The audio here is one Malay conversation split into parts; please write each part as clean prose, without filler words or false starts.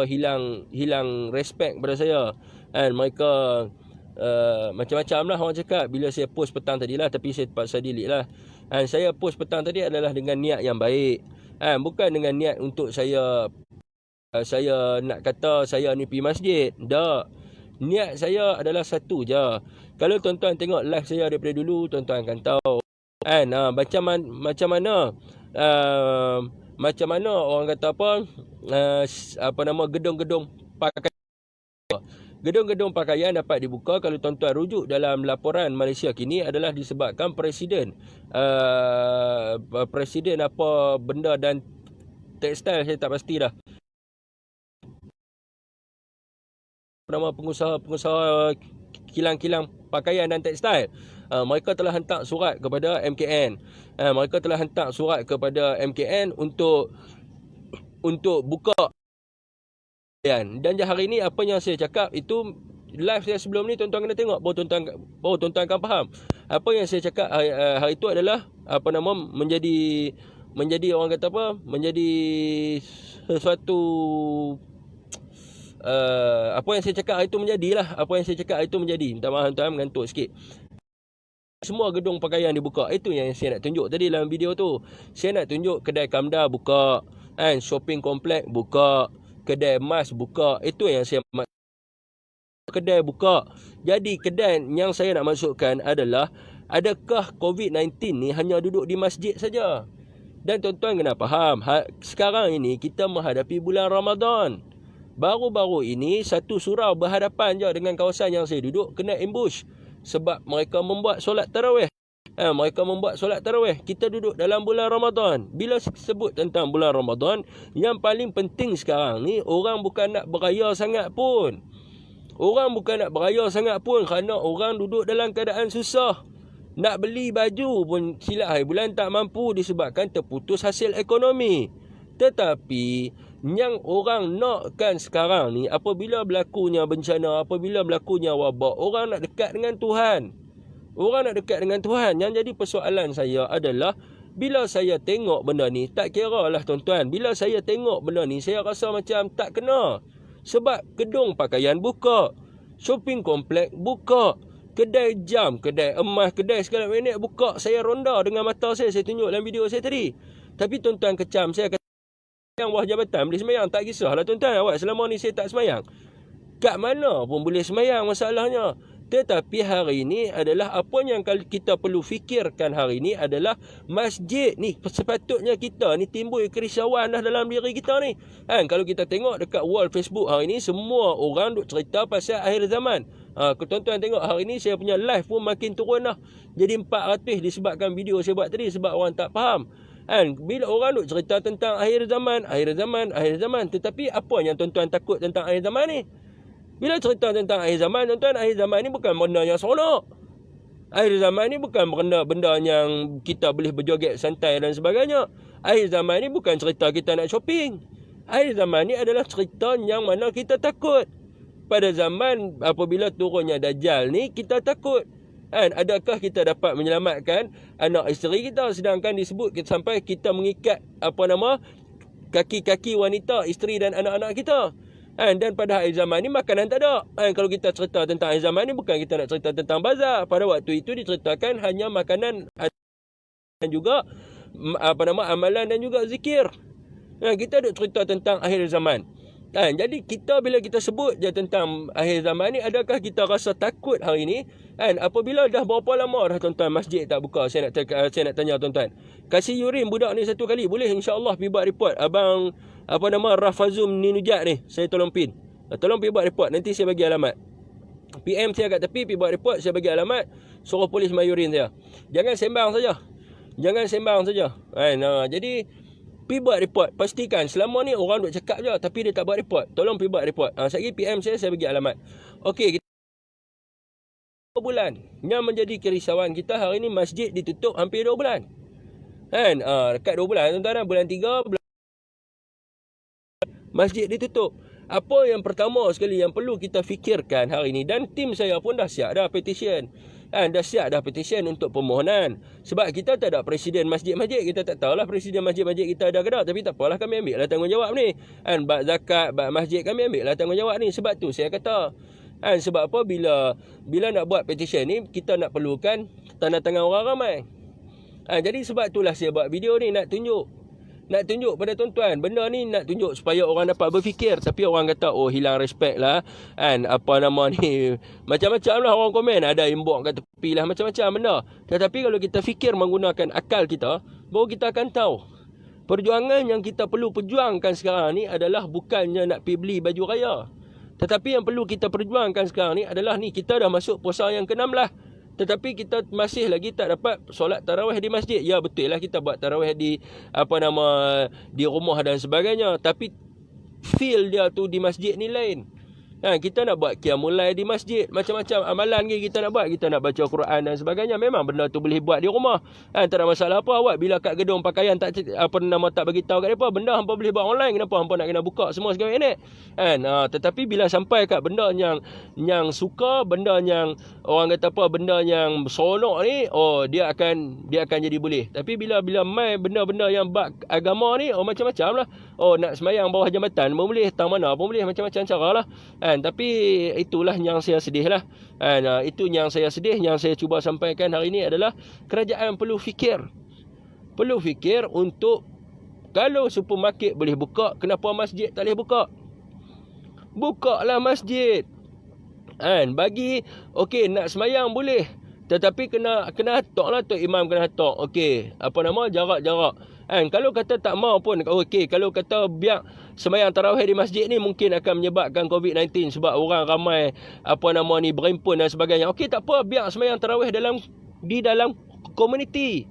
hilang respect pada saya. And mereka macam-macam lah orang cakap bila saya post petang tadi lah, tapi saya terpaksa delete lah. And saya post petang tadi adalah dengan niat yang baik, bukan dengan niat untuk saya nak kata saya ni pergi masjid. Tak. Niat saya adalah satu je. Kalau tuan-tuan tengok live saya daripada dulu, tuan-tuan akan tahu macam mana orang kata gedung-gedung pakaian dapat dibuka. Kalau tuan-tuan rujuk dalam laporan Malaysia kini adalah disebabkan presiden apa benda dan tekstil, saya tak pasti dah, pengusaha kilang-kilang pakaian dan tekstil, mereka telah hantar surat kepada MKN. Mereka telah hantar surat kepada MKN untuk buka. Dan hari ini apa yang saya cakap itu live saya sebelum ni, tuan-tuan kena tengok baru tuan-tuan akan faham. Apa yang saya cakap hari itu adalah menjadi orang kata menjadi sesuatu. Apa yang saya cakap hari itu menjadilah. Apa yang saya cakap hari itu menjadi. Minta maaf tuan, mengantuk sikit. Semua gedung pakaian dibuka. Itu yang saya nak tunjuk tadi dalam video tu. Saya nak tunjuk kedai Kamda buka, shopping komplek buka, kedai emas buka. Itu yang saya kedai buka. Jadi kedai yang saya nak masukkan adalah, adakah COVID-19 ni hanya duduk di masjid saja? Dan tuan-tuan kena faham, sekarang ini kita menghadapi bulan Ramadan. Baru-baru ini satu surau berhadapan je dengan kawasan yang saya duduk kena ambush sebab mereka membuat solat tarawih. Kita duduk dalam bulan Ramadan. Bila sebut tentang bulan Ramadan, yang paling penting sekarang ni, orang bukan nak beraya sangat pun. Kerana orang duduk dalam keadaan susah. Nak beli baju pun silap hari bulan tak mampu disebabkan terputus hasil ekonomi. Tetapi yang orang nakkan sekarang ni, apabila berlakunya bencana, apabila berlakunya wabak, orang nak dekat dengan Tuhan. Yang jadi persoalan saya adalah, bila saya tengok benda ni, tak kira lah tuan-tuan, bila saya tengok benda ni, saya rasa macam tak kena. Sebab gedung pakaian buka, shopping komplek buka, kedai jam, kedai emas, kedai segala minit buka. Saya ronda dengan mata saya tunjuk dalam video saya tadi. Tapi tuan-tuan kecam saya, yang bawah jabatan boleh semayang. Tak kisahlah tuan-tuan, awak selama ni saya tak semayang. Kat mana pun boleh semayang masalahnya. Tetapi hari ini adalah apa yang kita perlu fikirkan hari ini adalah masjid ni. Sepatutnya kita ni timbul kerisauan dah dalam diri kita ni. Kalau kita tengok dekat wall Facebook hari ini, semua orang duk cerita pasal akhir zaman. Tuan-tuan tengok hari ini saya punya live pun makin turun dah. Jadi 400 disebabkan video saya buat tadi, sebab orang tak faham. Bila orang duk cerita tentang akhir zaman. Tetapi apa yang tuan-tuan takut tentang akhir zaman ni? Bila cerita tentang akhir zaman, tuan-tuan, akhir zaman ni bukan benda yang seronok. Akhir zaman ni bukan benda yang kita boleh berjoget santai dan sebagainya. Akhir zaman ni bukan cerita kita nak shopping. Akhir zaman ni adalah cerita yang mana kita takut. Pada zaman apabila turunnya Dajjal ni, kita takut. Adakah kita dapat menyelamatkan anak isteri kita, sedangkan disebut sampai kita mengikat kaki-kaki wanita, isteri dan anak-anak kita. Dan pada akhir zaman ni makanan tak ada. Kalau kita cerita tentang akhir zaman ni, bukan kita nak cerita tentang bazar. Pada waktu itu diceritakan hanya makanan dan juga amalan dan juga zikir. Kita ada cerita tentang akhir zaman. Jadi kita bila kita sebut je tentang akhir zaman ni, adakah kita rasa takut hari ni? Apabila dah berapa lama dah tuan-tuan masjid tak buka? Saya nak tanya tuan-tuan. Kasih urin budak ni satu kali, boleh insya-Allah pergi buat report. Abang Rafazum Ninujat ni, saya tolong pin. Tolong pergi buat report, nanti saya bagi alamat. PM saya kat tepi, pergi buat report, saya bagi alamat, suruh polis mayurin saya. Jangan sembang saja. Jadi pergi buat report. Pastikan selama ni orang duk cakap je tapi dia tak buat report. Tolong pergi buat report. Sekali PM saya bagi alamat. Okey, 2 bulan. Yang menjadi kerisauan kita hari ni, masjid ditutup hampir 2 bulan. Dekat 2 bulan tuan-tuan, bulan 3 masjid ditutup. Apa yang pertama sekali yang perlu kita fikirkan hari ni, dan tim saya pun dah siap dah petition. Dah siap dah petition untuk permohonan. Sebab kita tak ada presiden masjid-masjid. Kita tak tahulah presiden masjid-masjid kita ada ke tak. Tapi tak apalah, kami ambil lah tanggungjawab ni. Bab zakat, bab masjid, kami ambil lah tanggungjawab ni. Sebab tu saya kata, sebab apa, bila nak buat petition ni, kita nak perlukan tanda tangan orang ramai. Jadi sebab itulah saya buat video ni, nak tunjuk pada tuan-tuan. Benda ni nak tunjuk supaya orang dapat berfikir. Tapi orang kata, oh hilang respect lah, apa nama ni, macam-macam lah orang komen. Ada yang buang kat tepi lah, macam-macam benda. Tetapi kalau kita fikir menggunakan akal kita, baru kita akan tahu perjuangan yang kita perlu perjuangkan sekarang ni adalah bukannya nak pergi beli baju raya. Tetapi yang perlu kita perjuangkan sekarang ni adalah ni, kita dah masuk puasa yang ke-16. Tetapi kita masih lagi tak dapat solat tarawih di masjid. Ya betul lah, kita buat tarawih di di rumah dan sebagainya. Tapi feel dia tu di masjid ni lain. Kita nak buat qiyamul lail di masjid, macam-macam amalan kita nak buat. Kita nak baca Quran dan sebagainya. Memang benda tu boleh buat di rumah. Tak ada masalah apa. Awak bila kat gedung pakaian tak bagi tahu kat depa, benda hangpa boleh buat online. Kenapa hangpa nak kena buka semua segala ni? Tetapi bila sampai kat benda yang suka, benda yang orang kata apa, benda yang seronok ni, dia akan jadi boleh. Tapi bila mai benda-benda yang bab agama ni, macam-macam lah. Nak semayang bawah jambatan pun boleh, tang mana pun boleh, macam-macam cara lah. Tapi itulah yang saya sedih lah. Itu yang saya sedih. Yang saya cuba sampaikan hari ini adalah kerajaan perlu fikir untuk, kalau supermarket boleh buka, kenapa masjid tak boleh buka? Buka lah masjid. Bagi nak semayang boleh, tetapi kena hatok lah, Tok Imam kena hatok. Jarak-jarak. Kalau kata tak mau pun, kalau kata biar sembahyang tarawih di masjid ni mungkin akan menyebabkan COVID-19 sebab orang ramai berhimpun dan sebagainya. Tak apa, biar sembahyang tarawih di dalam komuniti.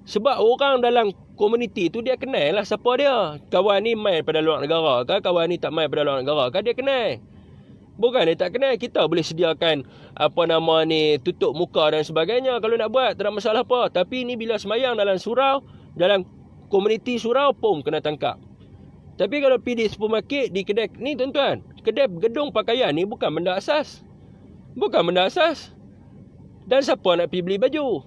Sebab orang dalam komuniti tu dia kenal lah siapa dia. Kawan ni main pada luar negara ke, kawan ni tak main pada luar negara ke, dia kenal. Bukan dia tak kenal, kita boleh sediakan tutup muka dan sebagainya. Kalau nak buat, tak ada masalah apa. Tapi ni bila sembahyang dalam surau, dalam komuniti surau pun kena tangkap. Tapi kalau pergi di supermarket, di kedai ni tuan-tuan, kedai gedung pakaian ni bukan benda asas. Dan siapa nak pergi beli baju?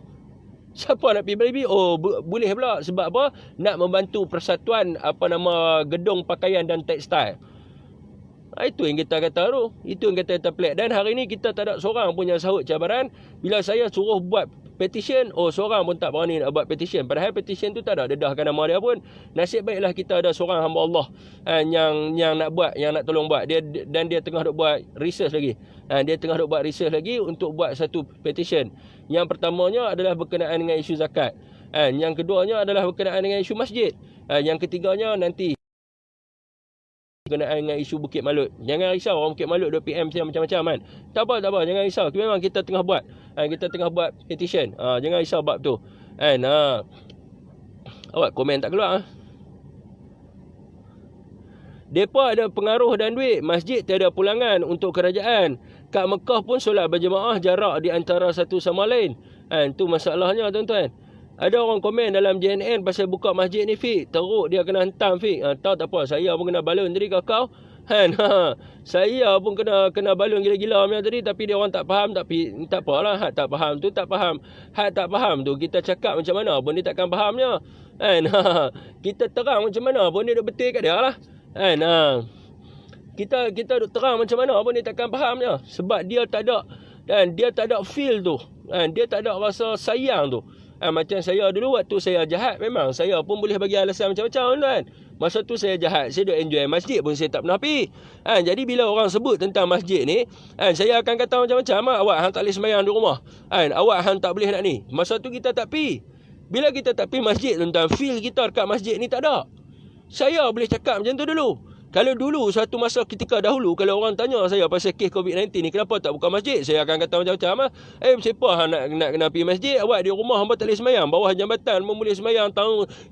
Siapa nak pergi beli? Boleh pula. Sebab apa? Nak membantu persatuan gedung pakaian dan tekstil. Itu yang kita kata tu. Itu yang kita pelik. Dan hari ni kita tak ada seorang pun yang sahut cabaran. Bila saya suruh buat petition, seorang pun tak berani nak buat petition. Padahal petition tu tak ada dedahkan nama dia pun. Nasib baiklah kita ada seorang hamba Allah yang nak buat, yang nak tolong buat. Dia tengah duk buat research lagi. Dia tengah duk buat research lagi untuk buat satu petition. Yang pertamanya adalah berkenaan dengan isu zakat. Yang keduanya adalah berkenaan dengan isu masjid. Yang ketiganya nanti berkenaan dengan isu Bukit Malut. Jangan risau orang Bukit Malut 2 PM siang macam-macam kan. Tak apa, jangan risau. Memang kita tengah buat. Kita tengah buat petition. Jangan risau bab tu. Awak komen tak keluar. Depa ada pengaruh dan duit. Masjid tiada pulangan untuk kerajaan. Kat Mekah pun solat berjemaah jarak di antara satu sama lain. Tu masalahnya tuan-tuan. Ada orang komen dalam JNN pasal buka masjid ni, Fik. Teruk dia kena hantam, Fik. Tak apa. Saya pun kena balun tadi kau. Saya pun kena balun gila-gila macam tadi. Tapi dia orang tak faham. Tapi tak apalah. Hak tak faham tu tak faham. Hak tak faham tu kita cakap macam mana pun dia takkan fahamnya. Kita terang macam mana pun dia dah betul kat dia lah. Kita duk terang macam mana pun dia takkan fahamnya. Sebab dia tak ada. Dan dia tak ada feel tu. Dia tak ada rasa sayang tu. Macam saya dulu waktu saya jahat, memang saya pun boleh bagi alasan macam-macam kan. Masa tu saya jahat, saya duk enjoy masjid pun saya tak pernah pergi. Jadi bila orang sebut tentang masjid ni, saya akan kata macam-macam. Awak hang tak boleh sembahyang di rumah. Awak hang tak boleh nak ni. Masa tu kita tak pergi. Bila kita tak pergi masjid tuan-tuan, feel kita dekat masjid ni tak ada. Saya boleh cakap macam tu dulu. Kalau dulu satu masa ketika dahulu, kalau orang tanya saya pasal kes COVID-19 ni, kenapa tak buka masjid? Saya akan kata macam-macam. Siapa nak kena pergi masjid? Awak di rumah hamba tak boleh semayang. Bawah jambatan pun boleh semayang.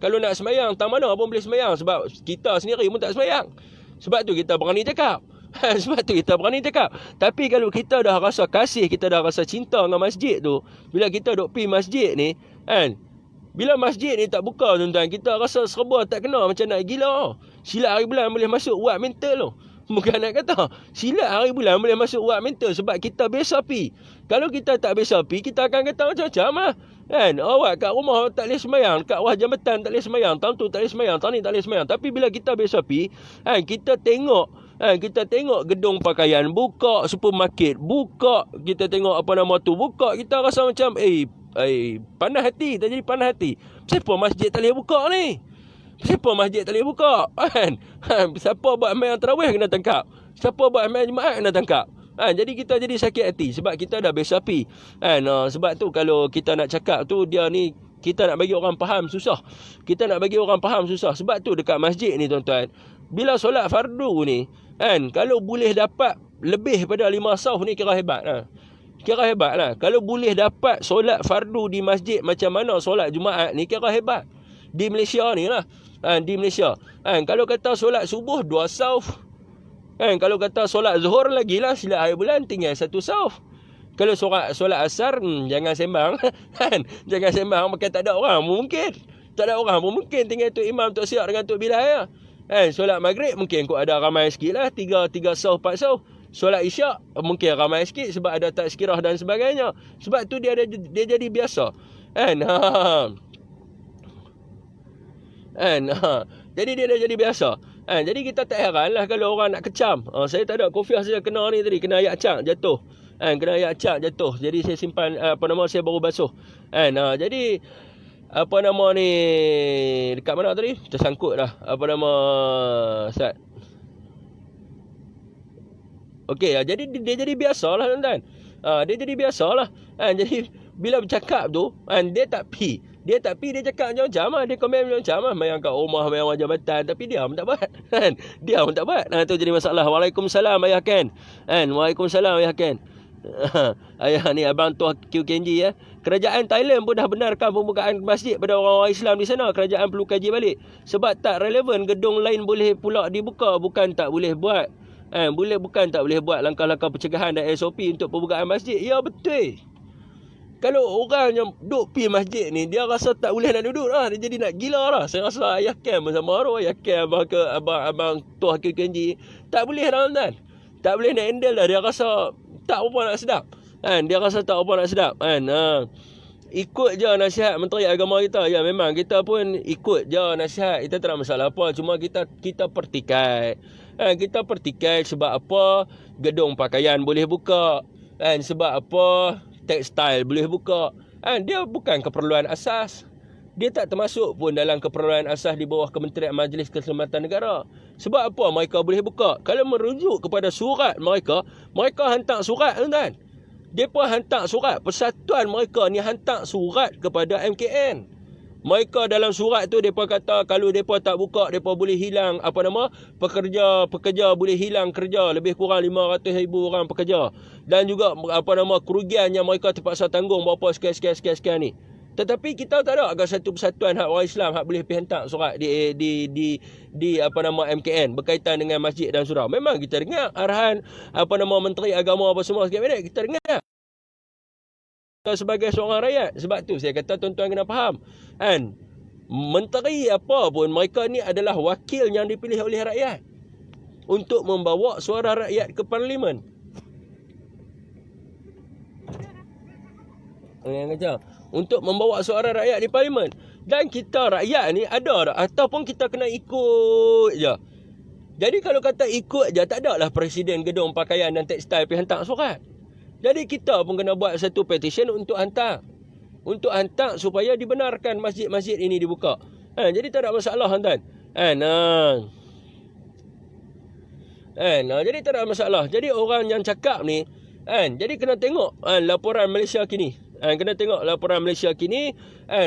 Kalau nak semayang, tang mana pun boleh semayang. Sebab kita sendiri pun tak semayang. Sebab tu kita berani cakap. Tapi kalau kita dah rasa kasih, kita dah rasa cinta dengan masjid tu, bila kita duk pergi masjid ni, bila masjid ni tak buka tuan-tuan, kita rasa serba tak kena, macam nak gila. Silat hari bulan boleh masuk buat mental tu. Bukan nak kata silat hari bulan boleh masuk urat mental sebab kita biasa pi. Kalau kita tak biasa pi, kita akan kata macam-macam lah. Kan? Awak kat rumah tak boleh sembahyang, kat bawah jambatan tak boleh sembahyang, tahun tu tak boleh sembahyang, tahun ni tak boleh sembahyang. Tapi bila kita biasa pi, kita tengok gedung pakaian buka, supermarket buka, kita tengok apa nama tu buka, kita rasa macam panas hati, tak jadi panas hati. Siapa masjid tak boleh buka ni? Siapa masjid tak boleh buka? Kan? Siapa buat sembahyang tarawih kena tangkap. Siapa buat sembahyang Jumaat kena tangkap. Jadi kita jadi sakit hati sebab kita dah biasa pi. Sebab tu kalau kita nak cakap tu dia ni kita nak bagi orang faham susah. Kita nak bagi orang faham susah. Sebab tu dekat masjid ni tuan-tuan, bila solat fardu ni, kalau boleh dapat lebih pada 5 sauf ni kira hebat lah. Kira hebat lah. Kalau boleh dapat solat fardu di masjid macam mana solat Jumaat ni kira hebat. Di Malaysia ni lah. Di Malaysia. Kalau kata solat subuh 2 sauf. Kalau kata solat zuhur lagi lah, silat hari bulan tinggal 1 sauf. Kalau solat asar, jangan sembang. Jangan sembang pakai tak ada orang pun mungkin. Tak ada orang pun mungkin. Tinggal Tok Imam, Tok Siap dengan Tok Bilal ya. Solat maghrib mungkin kau ada ramai sikit lah. 3 sauf, 4 sauf. Solat isyak mungkin ramai sikit sebab ada tazkirah dan sebagainya. Sebab tu dia jadi biasa. Jadi dia dah jadi biasa. Jadi kita tak heran lah kalau orang nak kecam. Saya tak ada kofiah saya kena ni tadi, kena ayat cak jatuh. Kena ayat cak jatuh. Jadi saya simpan saya baru basuh. Jadi apa nama ni dekat mana tadi? Tersangkut dah. Apa nama Ustaz? Okey, jadi dia jadi biasalah tuan-tuan. Dia jadi biasalah. Jadi bila bercakap tu, dia tak pi. Dia cakap macam-macam lah. Dia komen macam-macam lah. Mayang kat rumah, mayang jabatan. Tapi dia pun tak buat. Dia pun tak buat. Itu jadi masalah. Waalaikumsalam Ayah Ken. Waalaikumsalam Ayah Ken. Ayah ni Abang Tuah QKNG ya. Kerajaan Thailand pun dah benarkan pembukaan masjid pada orang-orang Islam di sana. Kerajaan perlu kaji balik. Sebab tak relevan gedung lain boleh pula dibuka. Bukan tak boleh buat. Bukan tak boleh buat langkah-langkah pencegahan dan SOP untuk pembukaan masjid. Ya betul. Kalau orang yang duduk pi masjid ni, dia rasa tak boleh nak duduk lah. Dia jadi nak gila lah. Saya rasa Ayah Kem bersama Arwah. Ayah Kem abang Tuah Kenji. Tak boleh lah tuan. Tak boleh nak handle lah. Dia rasa tak apa nak sedap. Dia rasa tak apa nak sedap. Ikut je nasihat Menteri Agama kita. Ya memang kita pun ikut je nasihat. Kita tak ada masalah apa. Cuma kita pertikai. Kita pertikai sebab apa gedung pakaian boleh buka. Sebab apa tekstil boleh buka. Dia bukan keperluan asas. Dia tak termasuk pun dalam keperluan asas di bawah Kementerian Majlis Keselamatan Negara. Sebab apa mereka boleh buka? Kalau merujuk kepada surat mereka hantar surat tuan-tuan. Mereka hantar surat. Persatuan mereka ni hantar surat kepada MKN. Mereka dalam surat tu mereka kata kalau mereka tak buka, mereka boleh hilang pekerja boleh hilang kerja, lebih kurang 500,000 orang pekerja. Dan juga kerugian yang mereka terpaksa tanggung berapa sekian ni. Tetapi kita tak ada agak satu persatuan hak orang Islam hak boleh pergi hantar surat di MKN berkaitan dengan masjid dan surau. Memang kita dengar arahan Menteri Agama apa semua sikit banyak kita dengar. Sebagai seorang rakyat. Sebab tu saya kata tuan-tuan kena faham. Menteri apa pun mereka ni adalah wakil yang dipilih oleh rakyat untuk membawa suara rakyat ke parlimen. Untuk membawa suara rakyat di parlimen. Dan kita rakyat ni ada ataupun kita kena ikut je. Jadi kalau kata ikut je, tak ada lah presiden gedung pakaian dan tekstil pergi hantar surat. Jadi kita pun kena buat satu petition untuk hantar. Untuk hantar supaya dibenarkan masjid-masjid ini dibuka. Jadi tak ada masalah tuan-tuan. Jadi tak ada masalah. Jadi orang yang cakap ni, jadi kena tengok laporan Malaysia kini. Kena tengok laporan Malaysia kini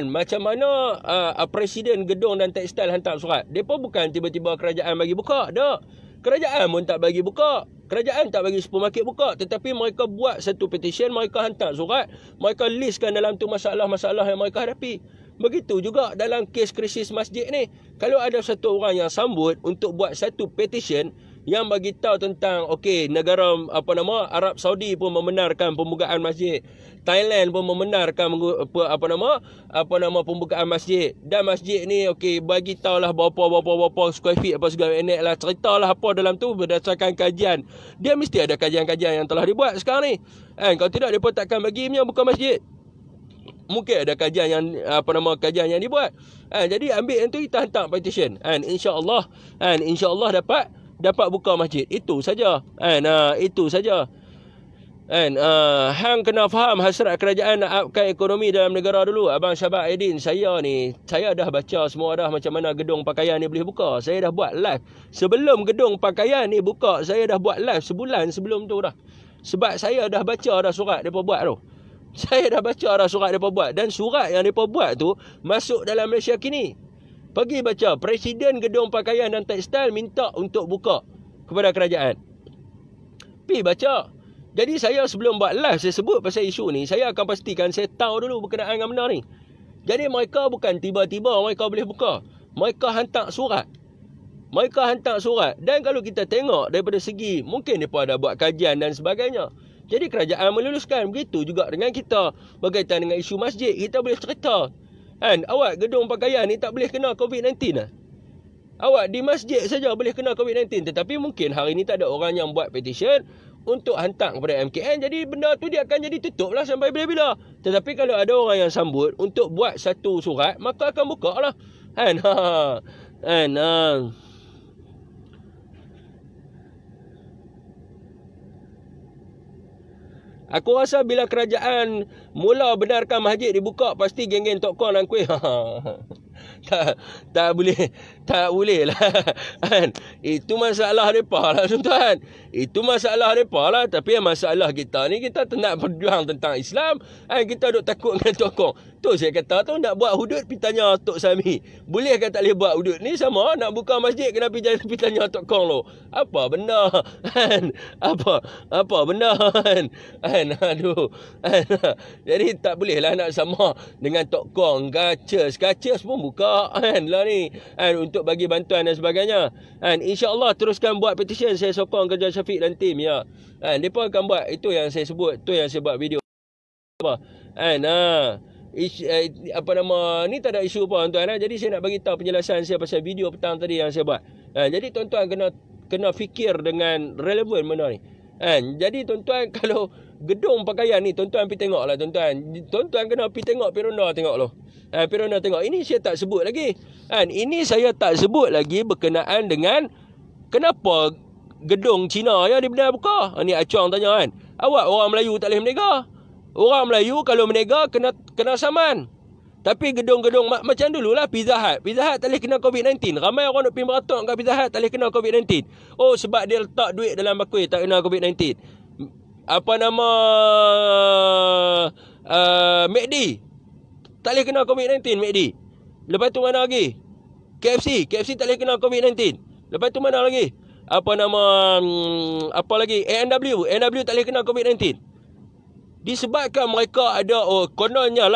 macam mana presiden gedung dan tekstil hantar surat. Depa bukan tiba-tiba kerajaan bagi buka, tak. Kerajaan pun tak bagi buka. Kerajaan tak bagi supermarket buka. Tetapi mereka buat satu petition, mereka hantar surat, mereka listkan dalam tu masalah-masalah yang mereka hadapi. Begitu juga dalam kes krisis masjid ni. Kalau ada satu orang yang sambut untuk buat satu petition yang bagi tahu tentang negara Arab Saudi pun membenarkan pembukaan masjid. Thailand pun membenarkan pembukaan masjid. Dan masjid ni bagi tahulah berapa square feet apa segala enek lah, ceritalah apa dalam tu berdasarkan kajian. Dia mesti ada kajian-kajian yang telah dibuat sekarang ni. Kalau tidak depa takkan bagi punya bukan masjid. Mungkin ada kajian yang kajian yang dibuat. Jadi ambil yang tu, kita hantar petition. InsyaAllah dapat buka masjid. Itu saja. Itu saja. Hang kena faham hasrat kerajaan nak upkan ekonomi dalam negara dulu. Abang Syabak Aidin, saya dah baca semua dah macam mana gedung pakaian ni boleh buka. Saya dah buat live. Sebelum gedung pakaian ni buka, saya dah buat live sebulan sebelum tu dah. Sebab saya dah baca dah surat mereka buat tu. Saya dah baca dah surat mereka buat. Dan surat yang mereka buat tu masuk dalam Malaysia kini. Pergi baca. Presiden Gedung Pakaian dan Tekstil minta untuk buka kepada kerajaan. Pergi baca. Jadi saya sebelum buat live, saya sebut pasal isu ni, saya akan pastikan saya tahu dulu berkenaan dengan benda ni. Jadi mereka bukan tiba-tiba mereka boleh buka. Mereka hantar surat. Dan kalau kita tengok daripada segi, mungkin mereka ada buat kajian dan sebagainya. Jadi kerajaan meluluskan. Begitu juga dengan kita berkaitan dengan isu masjid. Kita boleh cerita. Awak gedung pakaian ni tak boleh kena COVID-19 lah. Awak di masjid saja boleh kena COVID-19. Tetapi mungkin hari ni tak ada orang yang buat petition untuk hantar kepada MKN. Jadi benda tu dia akan jadi tutup lah sampai bila-bila. Tetapi kalau ada orang yang sambut untuk buat satu surat, maka akan buka lah. Aku rasa bila kerajaan mula benarkan masjid dibuka, pasti geng-geng tokong dan kuih. Tak boleh lah. Itu masalah mereka lah, tuan. Itu masalah mereka lah. Tapi masalah kita ni, kita nak berjuang tentang Islam. Kita duk takut dengan tokong. Tu saya kata tu, nak buat hudud, pergi tanya Tok Sami. Boleh ke tak boleh buat hudud ni? Sama, nak buka masjid, kena pergi tanya tokong lo. Apa benda? Apa benda? Aduh. Jadi tak boleh lah nak sama dengan tokong. Kacis pun buka lah ni. Untuk bagi bantuan dan sebagainya. InsyaAllah teruskan buat petition. Saya sokong kerja Syafiq dan tim ya. Mereka akan buat. Itu yang saya sebut. Itu yang saya buat video. Ni tak ada isu apa tuan. Jadi saya nak bagi tahu penjelasan saya pasal video petang tadi yang saya buat. Jadi tuan-tuan kena fikir dengan relevan benda ni. Jadi tuan-tuan, kalau gedung pakaian ni, tuan-tuan pergi tengok lah tuan-tuan. Tuan-tuan kena pergi tengok Pirona tengok loh. Pirona tengok. Ini saya tak sebut lagi. Ini saya tak sebut lagi berkenaan dengan kenapa gedung Cina ya dibenar buka. Ni Acong tanya kan. Awak orang Melayu tak boleh menega. Orang Melayu kalau menega kena saman. Tapi gedung-gedung macam dululah Pizza Hut. Pizza Hut tak boleh kena COVID-19. Ramai orang nak pergi meratok kat Pizza Hut tak boleh kena COVID-19. Oh, sebab dia letak duit dalam bakul tak kena COVID-19. McD tak boleh kena COVID-19 McD. Lepas tu mana lagi? KFC tak boleh kena COVID-19. Lepas tu mana lagi? Apa lagi? A&W tak boleh kena COVID-19. Disebabkan mereka ada kononnya.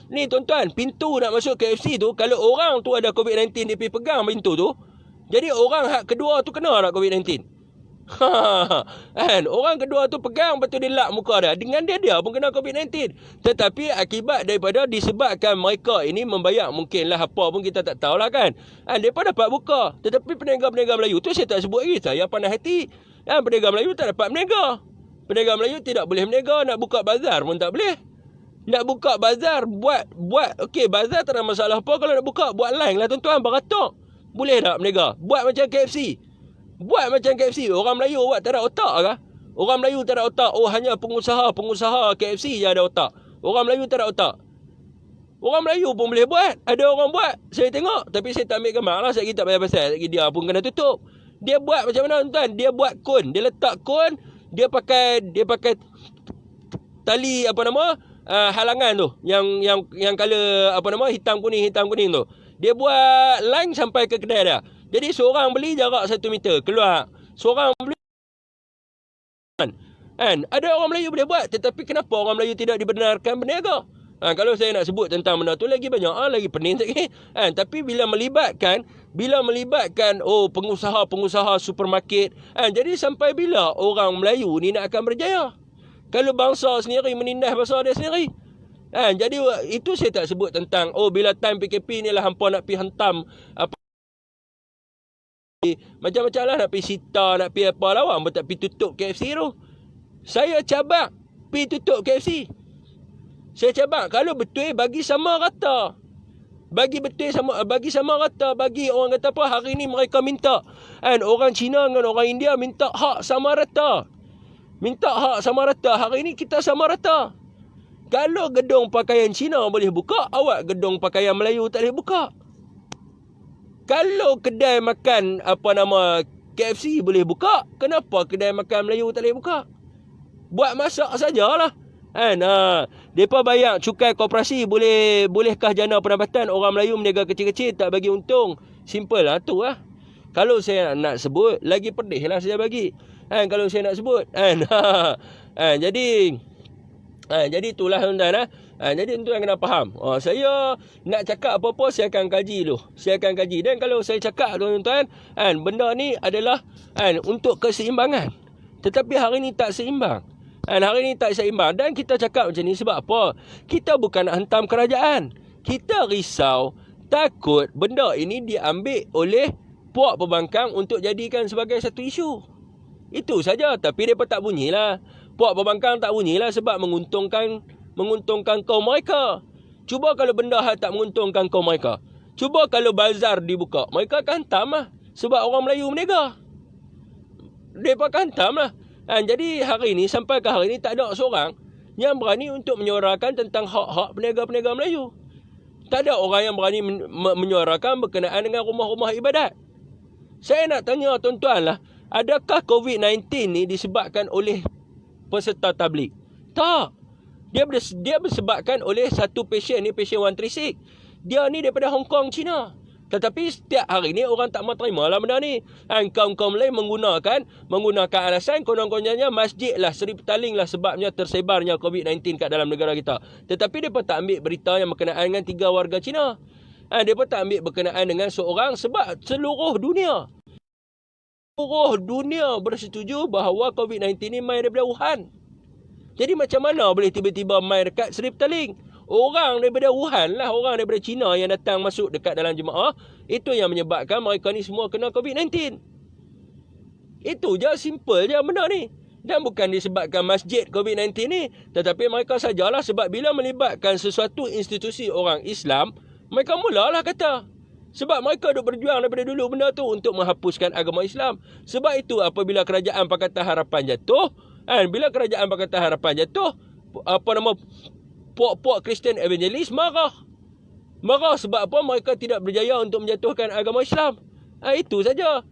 Ni tuan-tuan, pintu nak masuk KFC tu, kalau orang tu ada COVID-19 dia pergi pegang pintu tu, jadi orang hak kedua tu kena nak COVID-19. Orang kedua tu pegang, lepas tu dia lap muka dia. Dengan dia pun kena COVID-19. Tetapi akibat daripada disebabkan mereka ini membayar, mungkinlah apa pun kita tak tahulah kan. Mereka dapat buka. Tetapi peniaga-peniaga Melayu tu saya tak sebut lagi. Saya panas hati. Peniaga Melayu tak dapat meniaga. Peniaga Melayu tidak boleh meniaga. Nak buka bazar pun tak boleh. Nak buka bazar, buat bazar tak ada masalah apa. Kalau nak buka, buat line lah tuan-tuan, beratok. Boleh tak meniaga? Buat macam KFC. Orang Melayu buat tak ada otak kah? Orang Melayu tak ada otak. Oh, hanya pengusaha KFC je ada otak. Orang Melayu tak ada otak. Orang Melayu pun boleh buat. Ada orang buat. Saya tengok. Tapi saya tak ambil gambar lah. Saya tak payah pasal. Dia pun kena tutup. Dia buat macam mana tuan? Dia buat kon. Dia letak kon. Dia pakai tali halangan tu. Yang color hitam kuning tu. Dia buat line sampai ke kedai dia. Jadi seorang beli jarak 1 meter keluar. Seorang beli ada orang Melayu boleh buat, tetapi kenapa orang Melayu tidak dibenarkan berniaga? Kalau saya nak sebut tentang benda tu lagi banyak, lagi pening lagi. Tapi bila melibatkan pengusaha-pengusaha supermarket, jadi sampai bila orang Melayu ni nak akan berjaya? Kalau bangsa sendiri menindas bangsa dia sendiri. Jadi itu saya tak sebut tentang bila time PKP ni lah hampa nak pergi hantam macam-macam lah, nak pergi sita, nak pergi apa lah, orang tak pergi tutup KFC tu. Saya cabak pergi tutup KFC. Saya cabak kalau betul bagi sama rata. Bagi sama rata. Bagi orang kata apa, hari ni mereka minta orang Cina dengan orang India minta hak sama rata. Hari ni kita sama rata. Kalau gedung pakaian Cina boleh buka, awak gedung pakaian Melayu tak boleh buka. Kalau kedai makan KFC boleh buka, kenapa kedai makan Melayu tak boleh buka? Buat masak sajalah. Mereka bayar cukai koperasi, bolehkah jana pendapatan orang Melayu meniaga kecil-kecil tak bagi untung? Simple lah tu lah. Kalau saya nak sebut, lagi pedih lah saya bagi. Kalau saya nak sebut. Jadi itulah tuan-tuan. Jadi tuan kena faham. Saya nak cakap apa-apa saya akan kaji dulu. Dan kalau saya cakap tuan-tuan, benda ni adalah untuk keseimbangan. Tetapi hari ni tak seimbang. Dan kita cakap macam ni sebab apa? Kita bukan nak hentam kerajaan. Kita risau, takut benda ini diambil oleh puak pembangkang untuk jadikan sebagai satu isu. Itu saja. Tapi mereka tak bunyilah. Puak pembangkang tak bunyilah sebab menguntungkan kaum mereka. Cuba kalau benda hal tak menguntungkan kaum mereka. Cuba kalau bazar dibuka, mereka akan hantam lah. Sebab orang Melayu berniaga. Mereka akan hantam lah. Jadi sampai ke hari ni tak ada seorang yang berani untuk menyuarakan tentang hak-hak peniaga-peniaga Melayu. Tak ada orang yang berani menyuarakan berkenaan dengan rumah-rumah ibadat. Saya nak tanya tuan-tuan lah, adakah COVID-19 ni disebabkan oleh peserta tabligh? Tak. Dia disebabkan oleh satu pasien ni, pasien 136. Dia ni daripada Hong Kong, China. Tetapi setiap hari ni orang tak mahu terima lah benda ni. Kaum-kaum lain menggunakan alasan konon-kononnya masjid lah, Seri Petaling lah sebabnya tersebarnya COVID-19 kat dalam negara kita. Tetapi mereka tak ambil berita yang berkenaan dengan 3 warga Cina. Mereka tak ambil berkenaan dengan seorang sebab seluruh dunia bersetuju bahawa COVID-19 ni main daripada Wuhan. Jadi macam mana boleh tiba-tiba main dekat Seri Petaling? Orang daripada Wuhan lah, orang daripada China yang datang masuk dekat dalam jemaah. Itu yang menyebabkan mereka ni semua kena COVID-19. Itu je, simple je benda ni. Dan bukan disebabkan masjid COVID-19 ni, tetapi mereka sajalah sebab bila melibatkan sesuatu institusi orang Islam, mereka mulalah kata. Sebab mereka duk berjuang daripada dulu benda tu untuk menghapuskan agama Islam. Sebab itu apabila kerajaan Pakatan Harapan jatuh, puak-puak Kristian evangelis marah sebab apa? Mereka tidak berjaya untuk menjatuhkan agama Islam. Itu saja.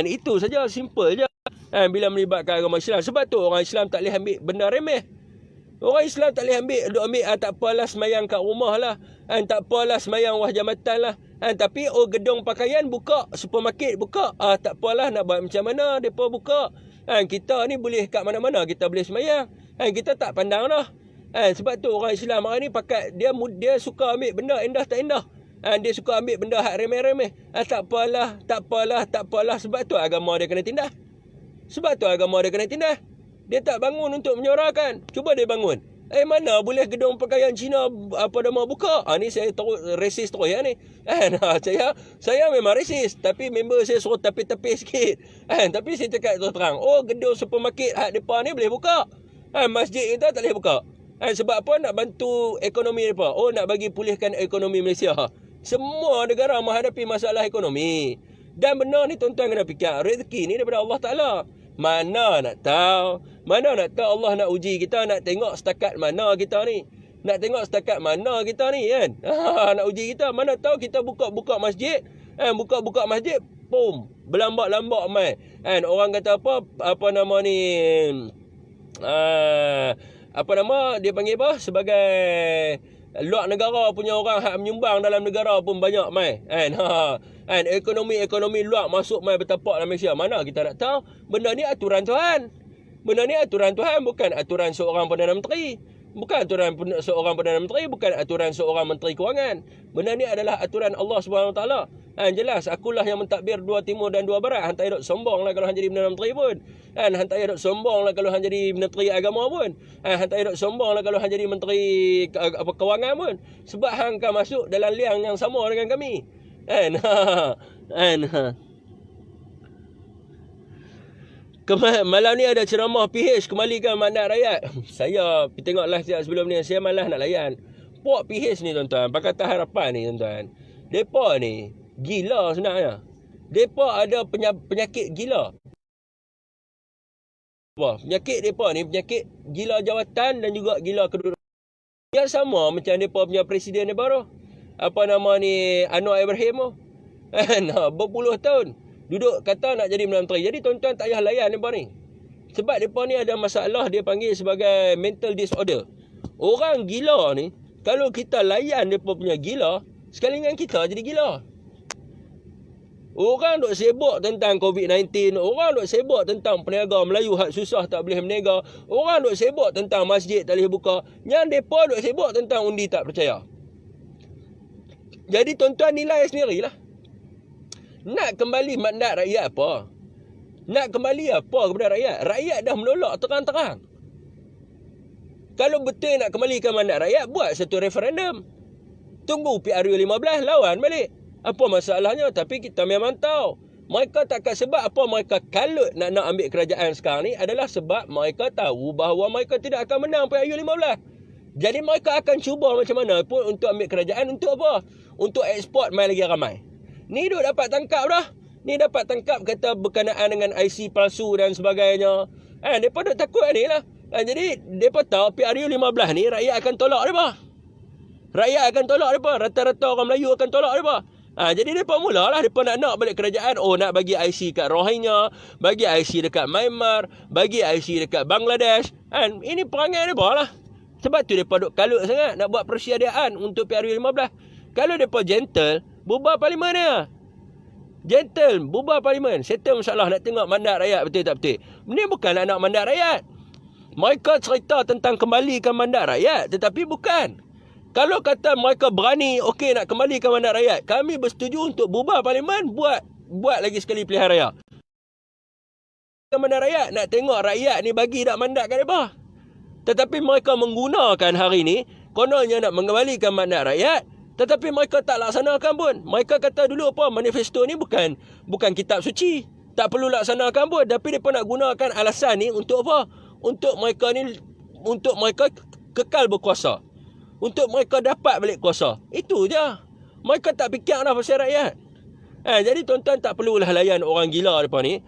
Itu saja, simple je. Bila melibatkan agama Islam. Sebab tu orang Islam tak boleh ambil benda remeh. Orang Islam tak boleh ambil tak apalah semayang kat rumah lah. Tak apalah semayang wah jambatan lah. Tapi gedung pakaian buka, supermarket buka. Tak apalah nak buat macam mana, mereka buka. Kita ni boleh kat mana-mana kita boleh semayang. Kita tak pandang dah. Sebab tu orang Islam hari ni pakat dia suka ambil benda indah tak indah. Dia suka ambil benda hak remeh-remeh. Tak apalah. Sebab tu agama dia kena tindas. Dia tak bangun untuk menyuarakan. Cuba dia bangun. Mana boleh gedung pakaian Cina buka? Ni saya terus resis terus ya ni. Saya memang resis, tapi member saya suruh tepi-tepi sikit. Tapi saya cakap terang, gedung supermarket hak depan ni boleh buka. Masjid kita tak boleh buka. Sebab apa? Nak bantu ekonomi mereka. Nak bagi pulihkan ekonomi Malaysia. Semua negara menghadapi masalah ekonomi. Dan benar ni tuan-tuan kena fikir, rezeki ni daripada Allah Ta'ala. Mana nak tahu Allah nak uji kita, nak tengok setakat mana kita ni. Kan? Nak uji kita. Mana tahu kita buka masjid. Buka masjid, boom, berlambak-lambak mai. Orang kata apa nama ni? Dia panggil apa? Sebagai luar negara punya orang hak menyumbang dalam negara pun banyak mai. Ekonomi luar masuk mai bertapak dalam Malaysia. Mana kita nak tahu? Benda ni aturan Tuhan. Bukan aturan seorang Perdana Menteri. Bukan aturan seorang Perdana Menteri, bukan aturan seorang Menteri Kewangan. Benda ni adalah aturan Allah SWT. Jelas, akulah yang mentadbir dua timur dan dua barat. Hang tak duk sombong lah kalau hang jadi Perdana Menteri pun. Hang tak duk sombong lah kalau hang jadi Menteri Agama pun. Hang tak duk sombong lah kalau hang jadi Menteri Kewangan pun. Sebab hang kan masuk dalam liang yang sama dengan kami. Malam ni ada ceramah PH kembalikan mandat rakyat. Saya tengok live siap sebelum ni, saya malas nak layan. Puak PH ni tuan-tuan, Pakatan Harapan ni tuan-tuan, depa ni gila sebenarnya. Depa ada penyakit gila. Penyakit depa ni penyakit gila jawatan dan juga gila kedudukan. Yang sama macam depa punya presiden ni baru. Apa nama ni, Anwar Ibrahim tu. Berpuluh tahun duduk kata nak jadi Perdana Menteri. Jadi tuan-tuan tak payah layan mereka ni. Sebab mereka ni ada masalah, dia panggil sebagai mental disorder. Orang gila ni, kalau kita layan mereka punya gila, sekali dengan kita jadi gila. Orang duk sibuk tentang COVID-19, orang duk sibuk tentang peniaga Melayu hak susah tak boleh berniaga, orang duk sibuk tentang masjid tak boleh buka, yang mereka duk sibuk tentang undi tak percaya. Jadi tuan-tuan nilai sendirilah. Nak kembali mandat rakyat apa? Nak kembali apa kepada rakyat? Rakyat dah menolak terang-terang. Kalau betul nak kembalikan mandat rakyat, buat satu referendum. Tunggu PRU 15, lawan balik. Apa masalahnya? Tapi kita memang tahu. Mereka takkan sebab apa mereka kalut nak ambil kerajaan sekarang ni adalah sebab mereka tahu bahawa mereka tidak akan menang PRU 15. Jadi mereka akan cuba macam mana pun untuk ambil kerajaan. Untuk apa? Untuk ekspor mai lagi ramai. Ni duk dapat tangkap dah. Ni dapat tangkap kata berkenaan dengan IC palsu dan sebagainya. Mereka duk takut ni lah. Jadi, mereka tahu PRU 15 ni rakyat akan tolak mereka. Rakyat akan tolak mereka. Rata-rata orang Melayu akan tolak mereka. Jadi, mereka mulalah. Mereka nak balik kerajaan. Oh, nak bagi IC kat Rohingya. Bagi IC dekat Myanmar. Bagi IC dekat Bangladesh. Ini perangai mereka lah. Sebab tu mereka duk kalut sangat nak buat persediaan untuk PRU 15. Kalau mereka gentle, bubar parlimen dia. Gentle, bubar parlimen. Settle masalah, nak tengok mandat rakyat betul tak betul. Ini bukan nak mandat rakyat. Mereka cerita tentang kembalikan mandat rakyat, tetapi bukan. Kalau kata mereka berani, okey nak kembalikan mandat rakyat, kami bersetuju untuk bubar parlimen, buat lagi sekali pilihan raya. Mandat rakyat, nak tengok rakyat ni bagi tak mandat kat mereka. Tetapi mereka menggunakan hari ni, kononnya nak mengembalikan mandat rakyat, tetapi mereka tak laksanakan pun. Mereka kata dulu apa, manifesto ni bukan kitab suci. Tak perlu laksanakan pun. Tapi mereka nak gunakan alasan ni untuk apa? Untuk mereka kekal berkuasa. Untuk mereka dapat balik kuasa. Itu je. Mereka tak fikir dah pasal rakyat. Jadi tuan-tuan tak perlulah layan orang gila mereka ni.